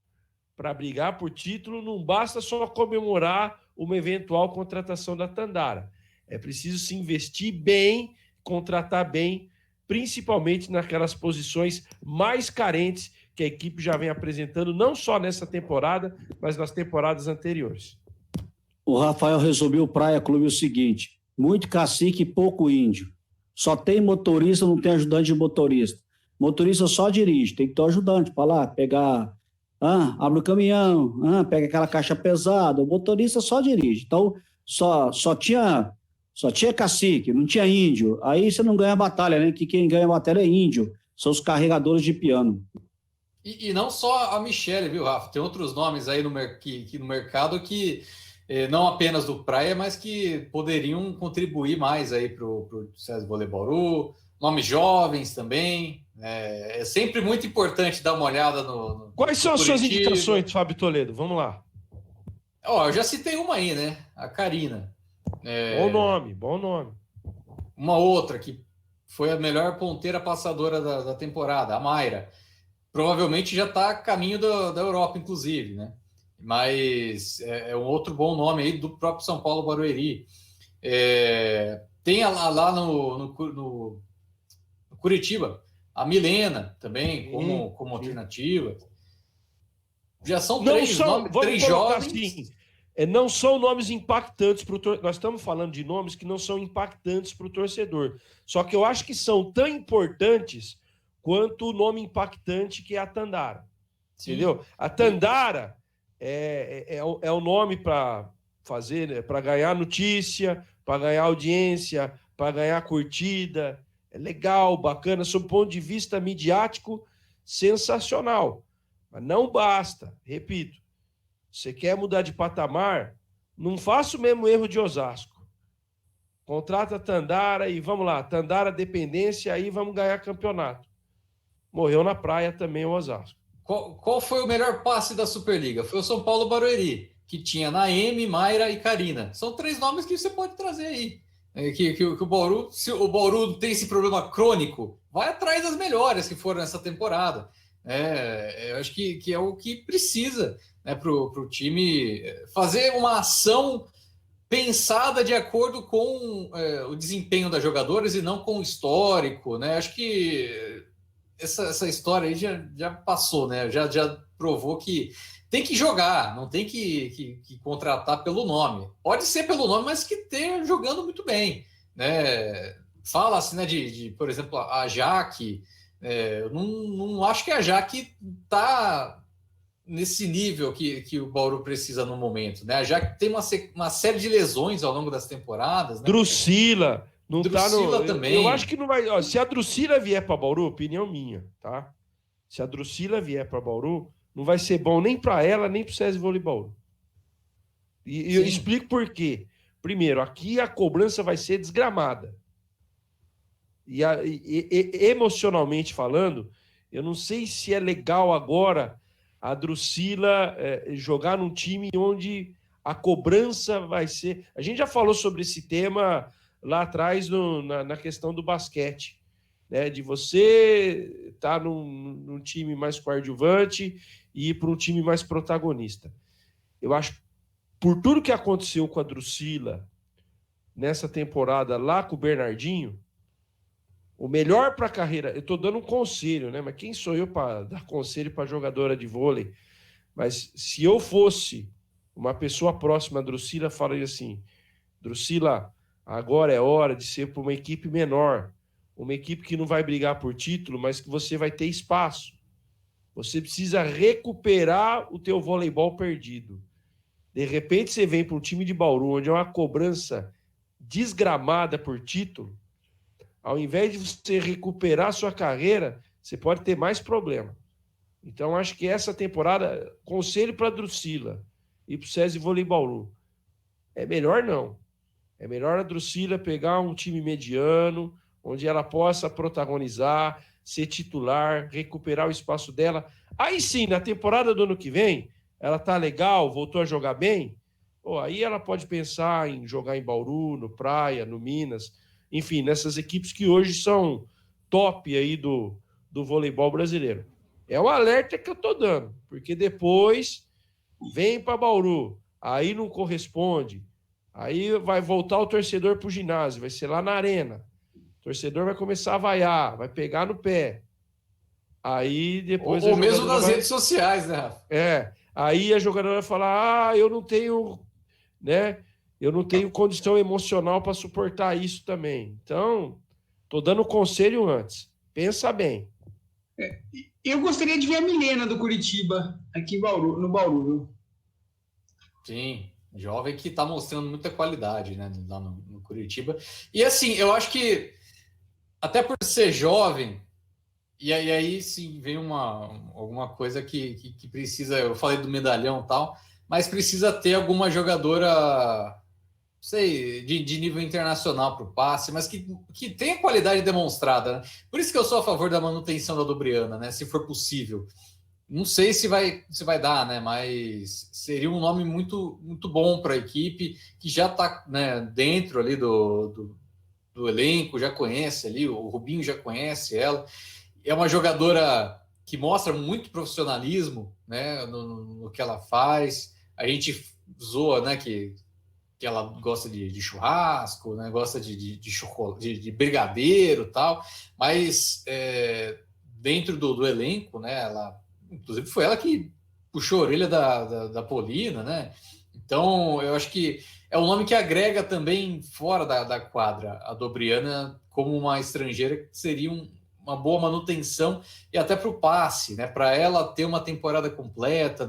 para brigar por título, não basta só comemorar uma eventual contratação da Tandara. É preciso se investir bem, contratar bem, principalmente naquelas posições mais carentes que a equipe já vem apresentando, não só nessa temporada, mas nas temporadas anteriores. O Rafael resumiu o Praia Clube o seguinte: muito cacique e pouco índio. Só tem motorista, não tem ajudante de motorista. Motorista só dirige, tem que ter um ajudante para lá pegar, abre o caminhão, pega aquela caixa pesada. O motorista só dirige. Então, só tinha cacique, não tinha índio. Aí você não ganha batalha, né? Que quem ganha batalha é índio. São os carregadores de piano. E não só a Michele, viu, Rafa? Tem outros nomes aí no mercado que não apenas do Praia, mas que poderiam contribuir mais aí para o SESI Vôlei Bauru. Nomes jovens também. É sempre muito importante dar uma olhada no Quais são as suas indicações, Fábio Toledo? Vamos lá. Ó, eu já citei uma aí, né? A Carina. Bom nome. Uma outra que foi a melhor ponteira passadora da temporada, a Mayra. Provavelmente já está a caminho da Europa, inclusive, né? Mas é um outro bom nome aí do próprio São Paulo Barueri. Tem lá no Curitiba a Milena também como alternativa. Já são três jovens. Assim, não são nomes impactantes para o torcedor. Nós estamos falando de nomes que não são impactantes para o torcedor. Só que eu acho que são tão importantes quanto o nome impactante que é a Tandara. Sim. Entendeu? A Tandara é o nome para fazer, né, para ganhar notícia, para ganhar audiência, para ganhar curtida. É legal, bacana, sob o ponto de vista midiático, sensacional. Mas não basta, repito. Você quer mudar de patamar? Não faça o mesmo erro de Osasco. Contrata a Tandara e vamos lá, Tandara dependência, aí vamos ganhar campeonato. Morreu na praia também o Osasco. Qual foi o melhor passe da Superliga? Foi o São Paulo Barueri, que tinha Naemi, Mayra e Carina. São três nomes que você pode trazer aí. Que o Bauru, se o Bauru tem esse problema crônico, vai atrás das melhores que foram nessa temporada. Eu acho que é o que precisa, né, para o time fazer uma ação pensada de acordo com o desempenho das jogadoras e não com o histórico, né? Acho que essa história aí já passou, né? Já provou que tem que jogar, não tem que contratar pelo nome. Pode ser pelo nome, mas que esteja jogando muito bem, né? Fala-se, né, por exemplo, a Jaque. Eu não acho que a Jaque está nesse nível que o Bauru precisa no momento, né? A Jaque tem uma série de lesões ao longo das temporadas, né? Drusila não Drusila tá no... também. Eu acho que não vai... Ó, se a Drusila vier para Bauru, opinião minha, tá? Se a Drusila vier para Bauru, não vai ser bom nem para ela, nem para o César Vôlei Bauru. E eu explico por quê. Primeiro, aqui a cobrança vai ser desgramada. E emocionalmente falando, eu não sei se é legal agora a Drusila jogar num time onde a cobrança vai ser... A gente já falou sobre esse tema lá atrás na questão do basquete, né? De você estar num time mais coadjuvante e ir para um time mais protagonista. Eu acho, por tudo que aconteceu com a Drusila nessa temporada lá com o Bernardinho, o melhor para a carreira... Eu estou dando um conselho, né? Mas quem sou eu para dar conselho para jogadora de vôlei? Mas se eu fosse uma pessoa próxima a Drusila, falaria assim: Drusila, agora é hora de ser para uma equipe menor, uma equipe que não vai brigar por título, mas que você vai ter espaço. Você precisa recuperar o teu voleibol perdido. De repente você vem para um time de Bauru, onde é uma cobrança desgramada por título. Ao invés de você recuperar sua carreira, você pode ter mais problema. Então, acho que essa temporada, conselho para a Drusila e para o César Vôlei Bauru, é melhor não. É melhor a Drusila pegar um time mediano, onde ela possa protagonizar, ser titular, recuperar o espaço dela. Aí sim, na temporada do ano que vem, ela tá legal, voltou a jogar bem, aí ela pode pensar em jogar em Bauru, no Praia, no Minas, enfim, nessas equipes que hoje são top aí do voleibol brasileiro. É um alerta que eu tô dando, porque depois vem para Bauru, aí não corresponde, aí vai voltar o torcedor pro ginásio, vai ser lá na arena, o torcedor vai começar a vaiar, vai pegar no pé, aí depois... Ou mesmo nas redes sociais, né, Rafa? Aí a jogadora vai falar, eu não tenho, né... Eu não tenho condição emocional para suportar isso também. Então, estou dando conselho antes. Pensa bem. Eu gostaria de ver a Milena do Curitiba aqui no Bauru. Viu? Sim, jovem que está mostrando muita qualidade, né, lá no Curitiba. E assim, eu acho que até por ser jovem, e aí sim vem alguma coisa que precisa... Eu falei do medalhão e tal, mas precisa ter alguma jogadora... sei, de nível internacional para o passe, mas que tenha qualidade demonstrada, né? Por isso que eu sou a favor da manutenção da Dobriana, né? Se for possível. Não sei se vai dar, né? Mas seria um nome muito, muito bom para a equipe, que já está, né, dentro ali do elenco, já conhece ali, o Rubinho já conhece ela. É uma jogadora que mostra muito profissionalismo, né, no que ela faz. A gente zoa, né, que ela gosta de churrasco, né, gosta de chocolate, de brigadeiro e tal, mas dentro do elenco, né, inclusive foi ela que puxou a orelha da Polina, né? Então, eu acho que é um nome que agrega também fora da quadra a Dobriana como uma estrangeira, que seria uma boa manutenção e até para o passe, né? Para ela ter uma temporada completa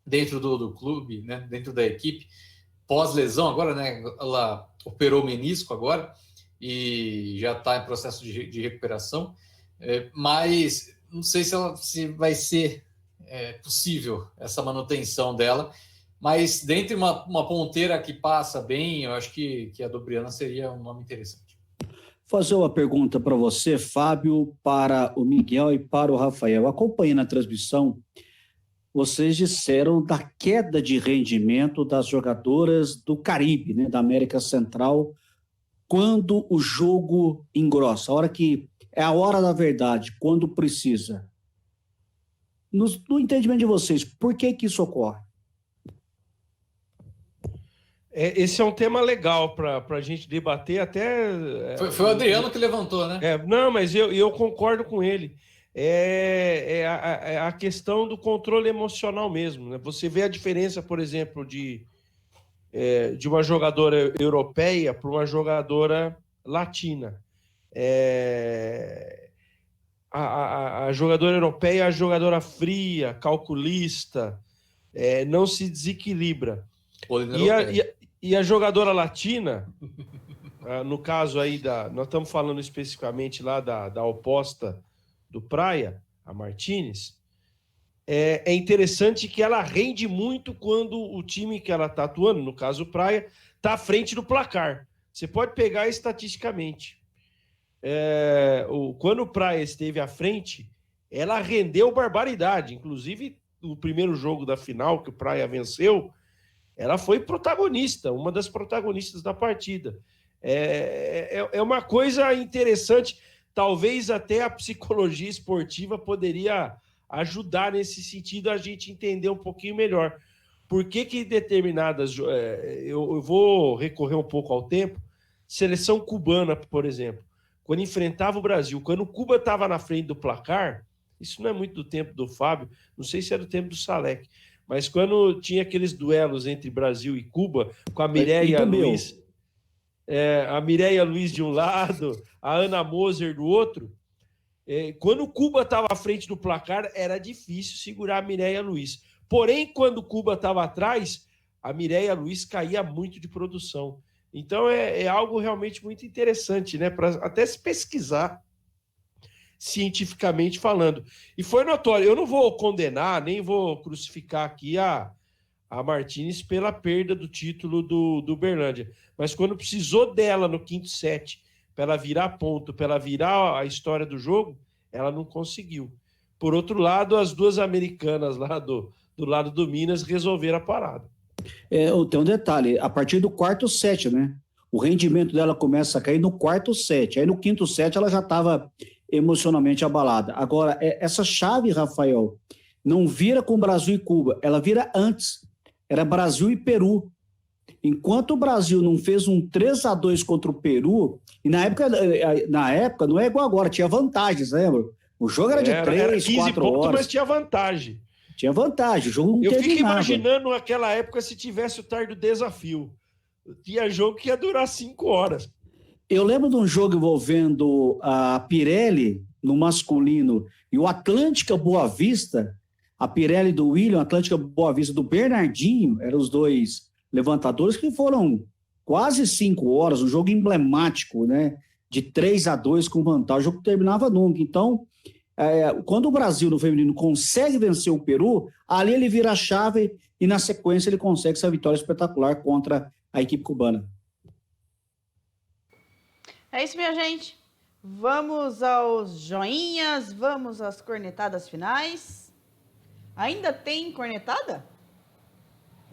dentro do clube, né? Dentro da equipe, pós-lesão agora, né? Ela operou o menisco agora e já está em processo de recuperação, mas não sei se vai ser possível essa manutenção dela. Mas dentre uma ponteira que passa bem, eu acho que a Dobriana seria um nome interessante. Vou fazer uma pergunta para você, Fábio, para o Miguel e para o Rafael. Acompanhando a transmissão, vocês disseram da queda de rendimento das jogadoras do Caribe, né, da América Central, quando o jogo engrossa, a hora que é a hora da verdade, quando precisa. No entendimento de vocês, por que isso ocorre? Esse é um tema legal para a gente debater até... Foi o Adriano que levantou, né? Não, mas eu concordo com ele. É a questão do controle emocional mesmo, né? Você vê a diferença, por exemplo, de uma jogadora europeia para uma jogadora latina. A jogadora europeia é a jogadora fria, calculista, não se desequilibra. E a jogadora latina, no caso aí nós estamos falando especificamente lá da oposta do Praia, a Martínez, é interessante que ela rende muito quando o time que ela está atuando, no caso o Praia, está à frente do placar. Você pode pegar estatisticamente. Quando o Praia esteve à frente, ela rendeu barbaridade. Inclusive, o primeiro jogo da final, que o Praia venceu, ela foi protagonista, uma das protagonistas da partida. É uma coisa interessante, talvez até a psicologia esportiva poderia ajudar nesse sentido, a gente entender um pouquinho melhor. Por que determinadas... eu vou recorrer um pouco ao tempo. Seleção cubana, por exemplo, quando enfrentava o Brasil, quando Cuba estava na frente do placar, isso não é muito do tempo do Fábio, não sei se é do tempo do Salek, mas quando tinha aqueles duelos entre Brasil e Cuba, com a Mireia Luiz, a Mireia Luiz de um lado, a Ana Moser do outro, quando Cuba estava à frente do placar, era difícil segurar a Mireia Luiz. Porém, quando Cuba estava atrás, a Mireia Luiz caía muito de produção. Então, é algo realmente muito interessante, né? Para até se pesquisar cientificamente falando. E foi notório. Eu não vou condenar, nem vou crucificar aqui a Martínez pela perda do título do Uberlândia. Mas quando precisou dela no quinto set, para ela virar ponto, para ela virar a história do jogo, ela não conseguiu. Por outro lado, as duas americanas lá do lado do Minas resolveram a parada. Tem um detalhe, a partir do quarto set, né? O rendimento dela começa a cair no quarto set. Aí no quinto set ela já estava emocionalmente abalada. Agora, essa chave, Rafael, não vira com Brasil e Cuba, ela vira antes. Era Brasil e Peru. Enquanto o Brasil não fez um 3-2 contra o Peru, e na época não é igual agora, tinha vantagens, lembra? O jogo era de 3, 4 horas. Mas tinha vantagem. Tinha vantagem, o jogo não terminava. Eu fico imaginando naquela época se tivesse o tarde do desafio. Tinha jogo que ia durar 5 horas. Eu lembro de um jogo envolvendo a Pirelli no masculino e o Atlântica Boa Vista, a Pirelli do William, a Atlântica Boa Vista do Bernardinho, eram os dois levantadores que foram quase 5 horas, um jogo emblemático, né? De 3-2 com vantagem, o jogo terminava nunca. Então, quando o Brasil no feminino consegue vencer o Peru, ali ele vira a chave e na sequência ele consegue essa vitória espetacular contra a equipe cubana. É isso, minha gente. Vamos aos joinhas, vamos às cornetadas finais. Ainda tem cornetada?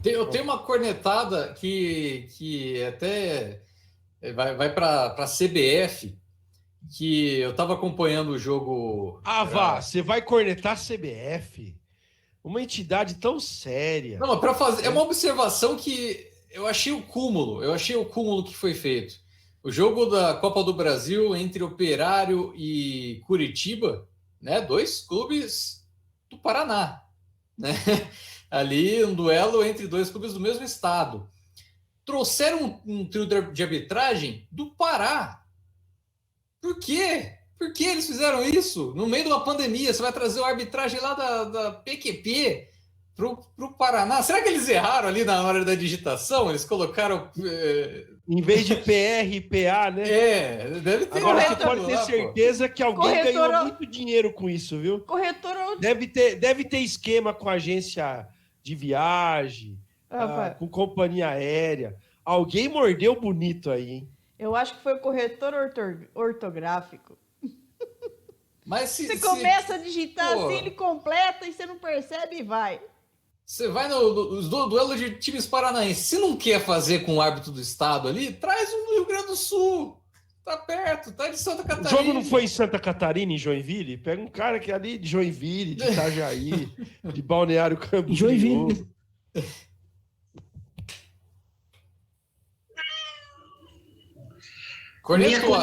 Eu tenho uma cornetada que até vai para a CBF, que eu estava acompanhando o jogo. Você vai cornetar a CBF? Uma entidade tão séria. Não, para fazer. É uma observação que eu achei o cúmulo que foi feito. O jogo da Copa do Brasil entre Operário e Curitiba, né? 2 clubes do Paraná, né? Ali um duelo entre 2 clubes do mesmo estado. Trouxeram um trio de arbitragem do Pará. Por quê? Por que eles fizeram isso? No meio de uma pandemia, você vai trazer a arbitragem lá da PQP para o Paraná. Será que eles erraram ali na hora da digitação? Eles colocaram... Em vez de PR e PA, né? Deve ter. Agora você pode ter certeza que alguém ganhou muito dinheiro com isso, viu? Corretor... Deve ter esquema com agência de viagem, com companhia aérea. Alguém mordeu bonito aí, hein? Eu acho que foi o corretor ortográfico. Mas você começa a digitar assim, ele completa e você não percebe e vai. Você vai no duelo de times paranaenses. Se não quer fazer com o árbitro do estado ali, traz um do Rio Grande do Sul. Tá perto, tá de Santa Catarina. O jogo não foi em Santa Catarina, em Joinville? Pega um cara que é ali de Joinville, de Itajaí, de Balneário Camboriú. Joinville. Cornetou,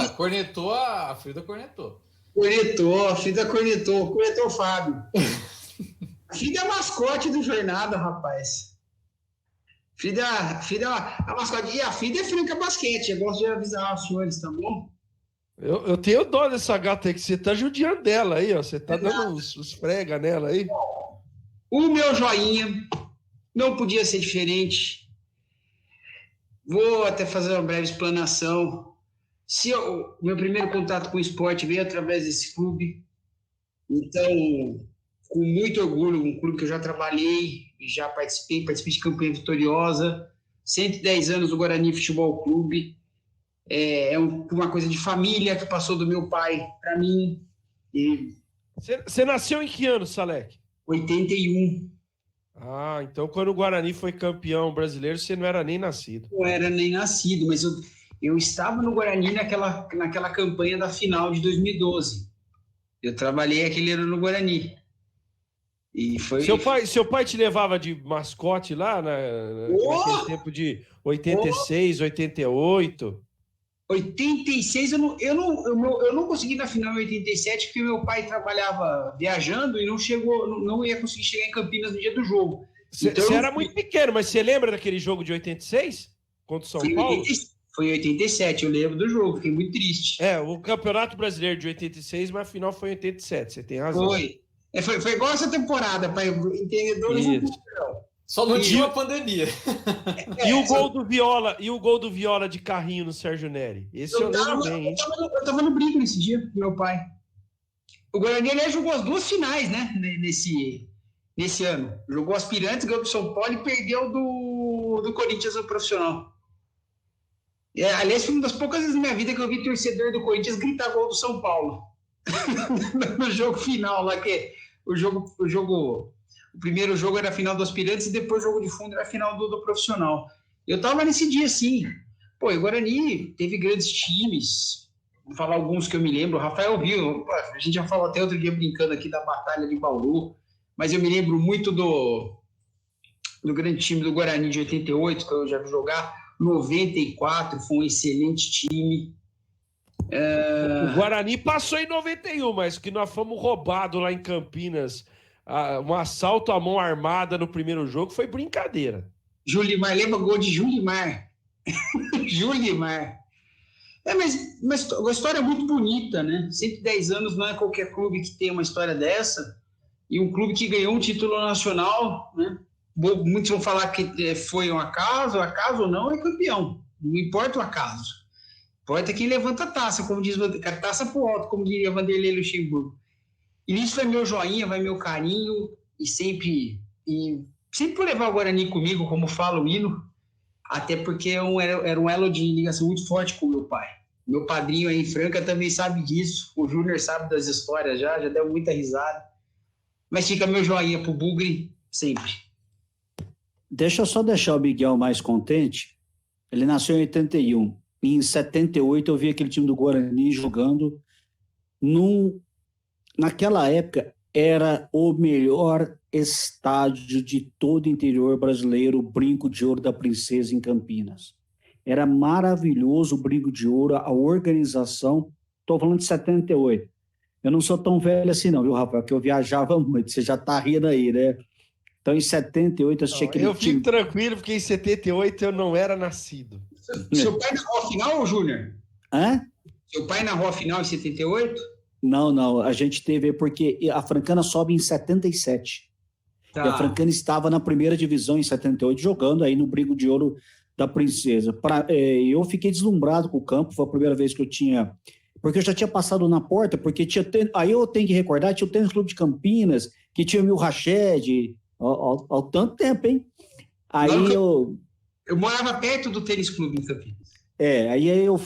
a Frida cornetou. A Frida cornetou o Fábio. A Frida é a mascote do Jornada, rapaz. Frida é a mascote. E a Frida é Franca Basquete. Eu gosto de avisar os senhores, tá bom? Eu tenho dó dessa gata aí, que você tá judiando dela aí, ó. Você tá dando os frega nela aí. O meu joinha não podia ser diferente. Vou até fazer uma breve explanação. Meu primeiro contato com o esporte veio através desse clube. Então, com muito orgulho, um clube que eu já trabalhei, já participei de campanha vitoriosa, 110 anos do Guarani Futebol Clube. É uma coisa de família que passou do meu pai para mim. Você nasceu em que ano, Salek? 81. Ah, então quando o Guarani foi campeão brasileiro, você não era nem nascido. Não era nem nascido, mas eu estava no Guarani naquela campanha da final de 2012. Eu trabalhei aquele ano no Guarani. E foi... Seu pai te levava de mascote lá naquele tempo de 86, 88? 86, eu não consegui na final em 87, porque meu pai trabalhava viajando e não ia conseguir chegar em Campinas no dia do jogo. Você era muito pequeno, mas você lembra daquele jogo de 86? Contra o São Paulo? Foi em 87, eu lembro do jogo, fiquei muito triste. O Campeonato Brasileiro de 86, mas a final foi em 87, você tem razão. Foi igual essa temporada, para entendedores não. Só não tinha uma pandemia. E o gol do Viola de carrinho no Sérgio Neri? Esse eu lembro bem, hein? Eu tava no brinco nesse dia com meu pai. O Guarani, aliás, jogou as 2 finais, né? Nesse ano. Jogou Aspirantes, ganhou do São Paulo e perdeu do Corinthians no profissional. Aliás, foi uma das poucas vezes na minha vida que eu vi torcedor do Corinthians gritar gol do São Paulo. No jogo final lá, que o primeiro jogo era a final do Aspirantes e depois o jogo de fundo era a final do profissional. Eu tava nesse dia, assim. O Guarani teve grandes times. Vou falar alguns que eu me lembro. O Rafael Rio, a gente já falou até outro dia brincando aqui da Batalha de Bauru, mas eu me lembro muito do grande time do Guarani de 88, que eu já vi jogar. 94 foi um excelente time. O Guarani passou em 91, mas que nós fomos roubados lá em Campinas. Um assalto à mão armada no primeiro jogo foi brincadeira. Julimar, lembra o gol de Julimar? Julimar. Mas uma história muito bonita, né? 110 anos não é qualquer clube que tem uma história dessa. E um clube que ganhou um título nacional, né? Muitos vão falar que foi um acaso ou não, é campeão. Não importa o acaso. Importa quem levanta a taça, como diz a taça pro alto, como diria Vanderlei Luxemburgo. E nisso vai meu joinha, vai meu carinho, e sempre vou levar o Guarani comigo, como fala o hino, até porque era um elo de ligação muito forte com o meu pai. Meu padrinho aí em Franca também sabe disso, o Júnior sabe das histórias já deu muita risada. Mas fica meu joinha pro Bugre sempre. Deixa eu só deixar o Miguel mais contente. Ele nasceu em 81. Em 78 eu vi aquele time do Guarani jogando. Naquela época era o melhor estádio de todo o interior brasileiro, o Brinco de Ouro da Princesa em Campinas. Era maravilhoso o Brinco de Ouro, a organização. Estou falando de 78. Eu não sou tão velho assim não, viu, Rafael? Que eu viajava muito. Você já está rindo aí, né? Então, em 78, eu assisti aquele Eu time. fico tranquilo, porque em 78 eu não era nascido. Seu pai narrou a final, Júnior? Hã? Seu pai narrou a final em 78? Não. A gente teve, porque a Francana sobe em 77. Tá. E a Francana estava na primeira divisão em 78, jogando aí no Brinco de Ouro da Princesa. Eu fiquei deslumbrado com o campo, foi a primeira vez que eu tinha... Porque eu já tinha passado na porta, porque aí eu tenho que recordar, tinha o Tênis Clube de Campinas, que tinha o Mil Rached, ao tanto tempo, hein? Aí eu morava perto do Tênis Clube em Campinas. Aí eu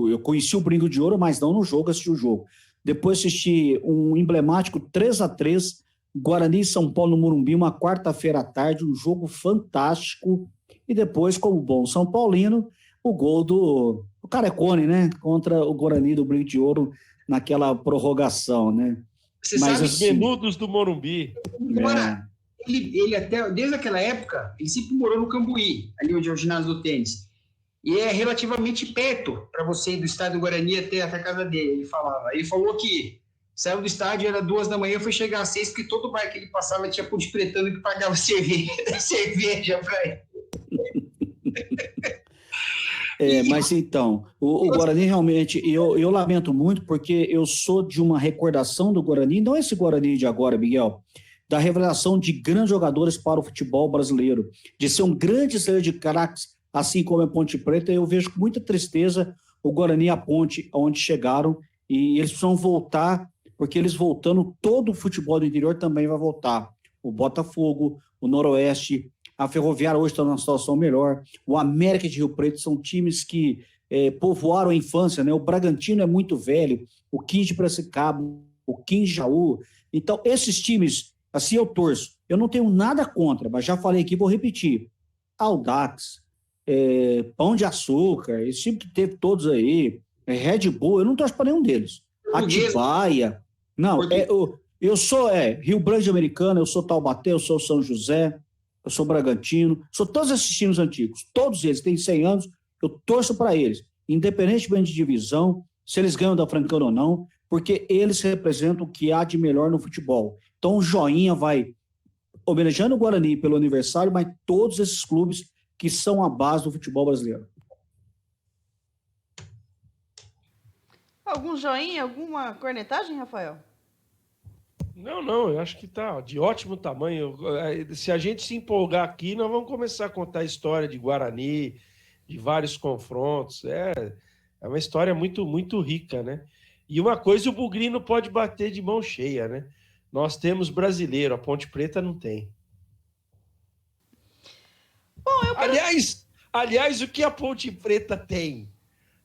eu conheci o Brinco de Ouro, mas não no jogo, assisti o jogo. Depois assisti um emblemático 3-3, Guarani e São Paulo no Morumbi, uma quarta-feira à tarde, um jogo fantástico. E depois, como bom São Paulino, o gol do Carecone, né? Contra o Guarani do Brinco de Ouro naquela prorrogação, né? Você Mas sabe Os menudos do Morumbi. ele até, desde aquela época, ele sempre morou no Cambuí, ali onde é o ginásio do tênis. E é relativamente perto para você ir do estádio do Guarani até a casa dele, ele falava. Ele falou que saiu do estádio, era 2 da manhã, foi chegar às 6, porque todo bar que ele passava tinha ponte pretano que pagava cerveja para ele. Mas então, o Guarani realmente, eu lamento muito, porque eu sou de uma recordação do Guarani, não esse Guarani de agora, Miguel, da revelação de grandes jogadores para o futebol brasileiro, de ser um grande celeiro de craques, assim como a Ponte Preta. Eu vejo com muita tristeza o Guarani e a Ponte, onde chegaram, e eles precisam voltar, porque eles voltando, todo o futebol do interior também vai voltar. O Botafogo, o Noroeste, a Ferroviária hoje está numa situação melhor, o América de Rio Preto, são times que povoaram a infância, né? O Bragantino é muito velho, o 15 de Piracicaba, o 15 de Jaú. Então, esses times, assim eu torço. Eu não tenho nada contra, mas já falei aqui, vou repetir. Audax, Pão de Açúcar, esse time que teve todos aí, Red Bull, eu não torço para nenhum deles. Atibaia. Não, eu sou Rio Branco Americano, eu sou Taubaté, eu sou São José, eu sou Bragantino, sou todos esses times antigos, todos eles têm 100 anos, eu torço para eles, independentemente de divisão, se eles ganham da Francana ou não, porque eles representam o que há de melhor no futebol. Então o joinha vai homenageando o Guarani pelo aniversário, mas todos esses clubes que são a base do futebol brasileiro. Algum joinha, alguma cornetagem, Rafael? Não, eu acho que tá de ótimo tamanho. Se a gente se empolgar aqui, nós vamos começar a contar a história de Guarani, de vários confrontos. É uma história muito, muito rica, né? E uma coisa o Bugrino pode bater de mão cheia, né? Nós temos brasileiro, a Ponte Preta não tem. Bom, aliás, o que a Ponte Preta tem?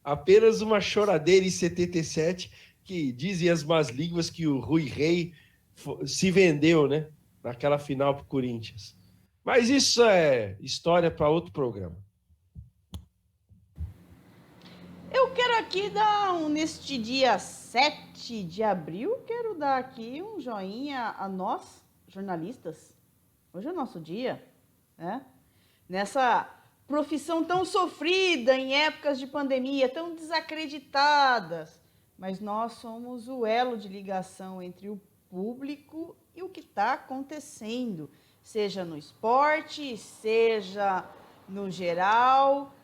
Apenas uma choradeira em 77, que dizem as más línguas que o Rui Rei se vendeu, né? Naquela final para o Corinthians. Mas isso é história para outro programa. Eu quero aqui neste dia 7 de abril, quero dar aqui um joinha a nós, jornalistas. Hoje é o nosso dia, né? Nessa profissão tão sofrida, em épocas de pandemia, tão desacreditadas. Mas nós somos o elo de ligação entre o público e o que está acontecendo, seja no esporte, seja no geral.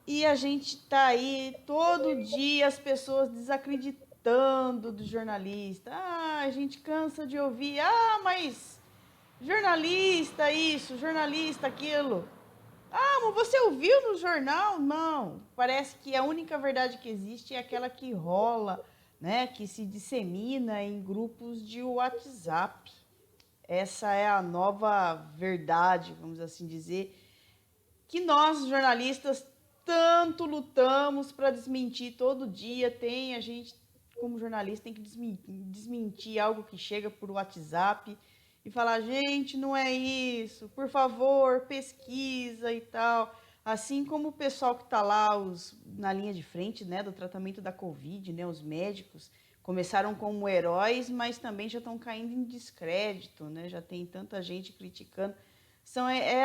E a gente está aí todo dia, as pessoas desacreditando do jornalista. A gente cansa de ouvir, mas jornalista isso, jornalista aquilo. Mas você ouviu no jornal? Não. Parece que a única verdade que existe é aquela que rola, né, que se dissemina em grupos de WhatsApp. Essa é a nova verdade, vamos assim dizer, que nós, jornalistas, tanto lutamos para desmentir todo dia. A gente, como jornalista, tem que desmentir algo que chega por WhatsApp, e falar, gente, não é isso, por favor, pesquisa e tal. Assim como o pessoal que está lá na linha de frente, né, do tratamento da Covid, né, os médicos, começaram como heróis, mas também já estão caindo em descrédito, né, já tem tanta gente criticando.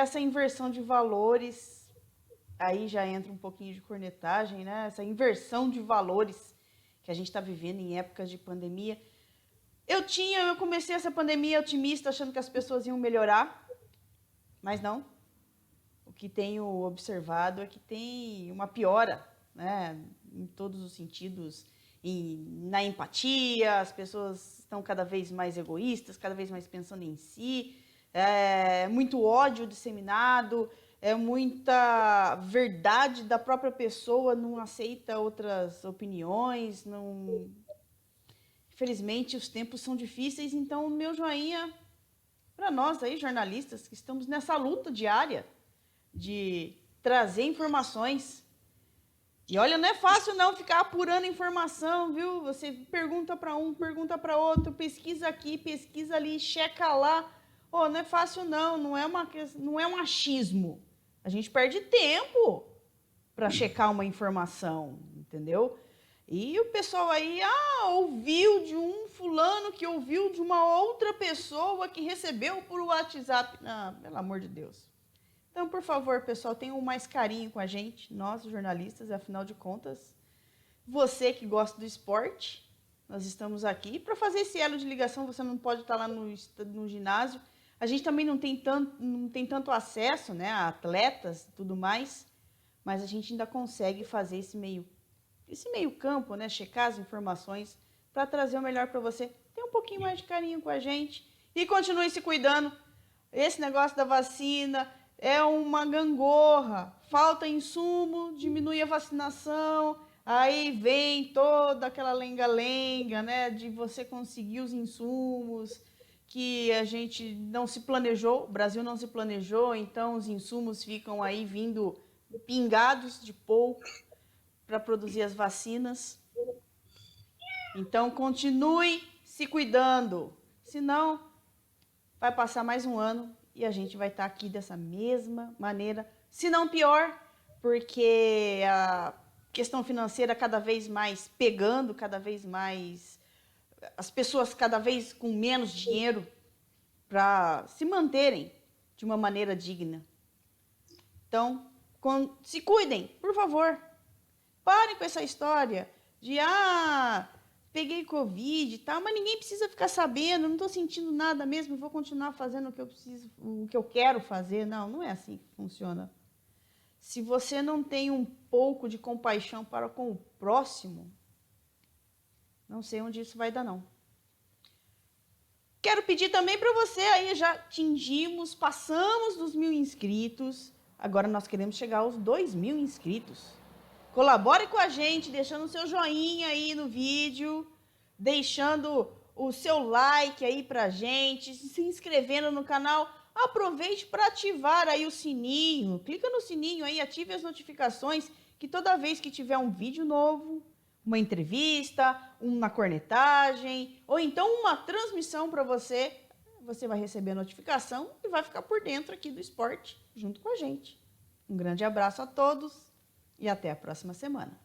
Essa inversão de valores, aí já entra um pouquinho de cornetagem, né, essa inversão de valores que a gente está vivendo em épocas de pandemia. Eu comecei essa pandemia otimista, achando que as pessoas iam melhorar, mas não. O que tenho observado é que tem uma piora, né, em todos os sentidos, na empatia, as pessoas estão cada vez mais egoístas, cada vez mais pensando em si, muito ódio disseminado, muita verdade da própria pessoa, não aceita outras opiniões, não... Infelizmente, os tempos são difíceis, então o meu joinha para nós aí, jornalistas, que estamos nessa luta diária de trazer informações. E olha, não é fácil não ficar apurando informação, viu? Você pergunta para um, pergunta para outro, pesquisa aqui, pesquisa ali, checa lá. Não é fácil não é um achismo. A gente perde tempo para checar uma informação, entendeu? E o pessoal aí, ouviu de um fulano que ouviu de uma outra pessoa que recebeu por WhatsApp. Pelo amor de Deus. Então, por favor, pessoal, tenham mais carinho com a gente, nós, jornalistas, afinal de contas, você que gosta do esporte, nós estamos aqui para fazer esse elo de ligação, você não pode estar lá no ginásio. A gente também não tem tanto acesso, né, a atletas e tudo mais, mas a gente ainda consegue fazer esse meio campo, né, checar as informações para trazer o melhor para você. Tenha um pouquinho mais de carinho com a gente e continue se cuidando. Esse negócio da vacina é uma gangorra, falta insumo, diminui a vacinação, aí vem toda aquela lenga-lenga, né, de você conseguir os insumos, que a gente não se planejou, o Brasil não se planejou, então os insumos ficam aí vindo pingados de pouco para produzir as vacinas. Então, continue se cuidando, senão vai passar mais um ano e a gente vai estar aqui dessa mesma maneira, se não pior, porque a questão financeira cada vez mais pegando, cada vez mais, as pessoas cada vez com menos dinheiro para se manterem de uma maneira digna. Então, se cuidem, por favor. Parem com essa história de, peguei Covid e tal, mas ninguém precisa ficar sabendo, não estou sentindo nada mesmo, vou continuar fazendo o que eu quero fazer. Não é assim que funciona. Se você não tem um pouco de compaixão para com o próximo, não sei onde isso vai dar, não. Quero pedir também para você, aí já passamos dos 1.000 inscritos, agora nós queremos chegar aos 2.000 inscritos. Colabore com a gente, deixando o seu joinha aí no vídeo, deixando o seu like aí pra gente, se inscrevendo no canal. Aproveite para ativar aí o sininho, clica no sininho aí, ative as notificações, que toda vez que tiver um vídeo novo, uma entrevista, uma cornetagem, ou então uma transmissão para você vai receber a notificação e vai ficar por dentro aqui do esporte, junto com a gente. Um grande abraço a todos. E até a próxima semana.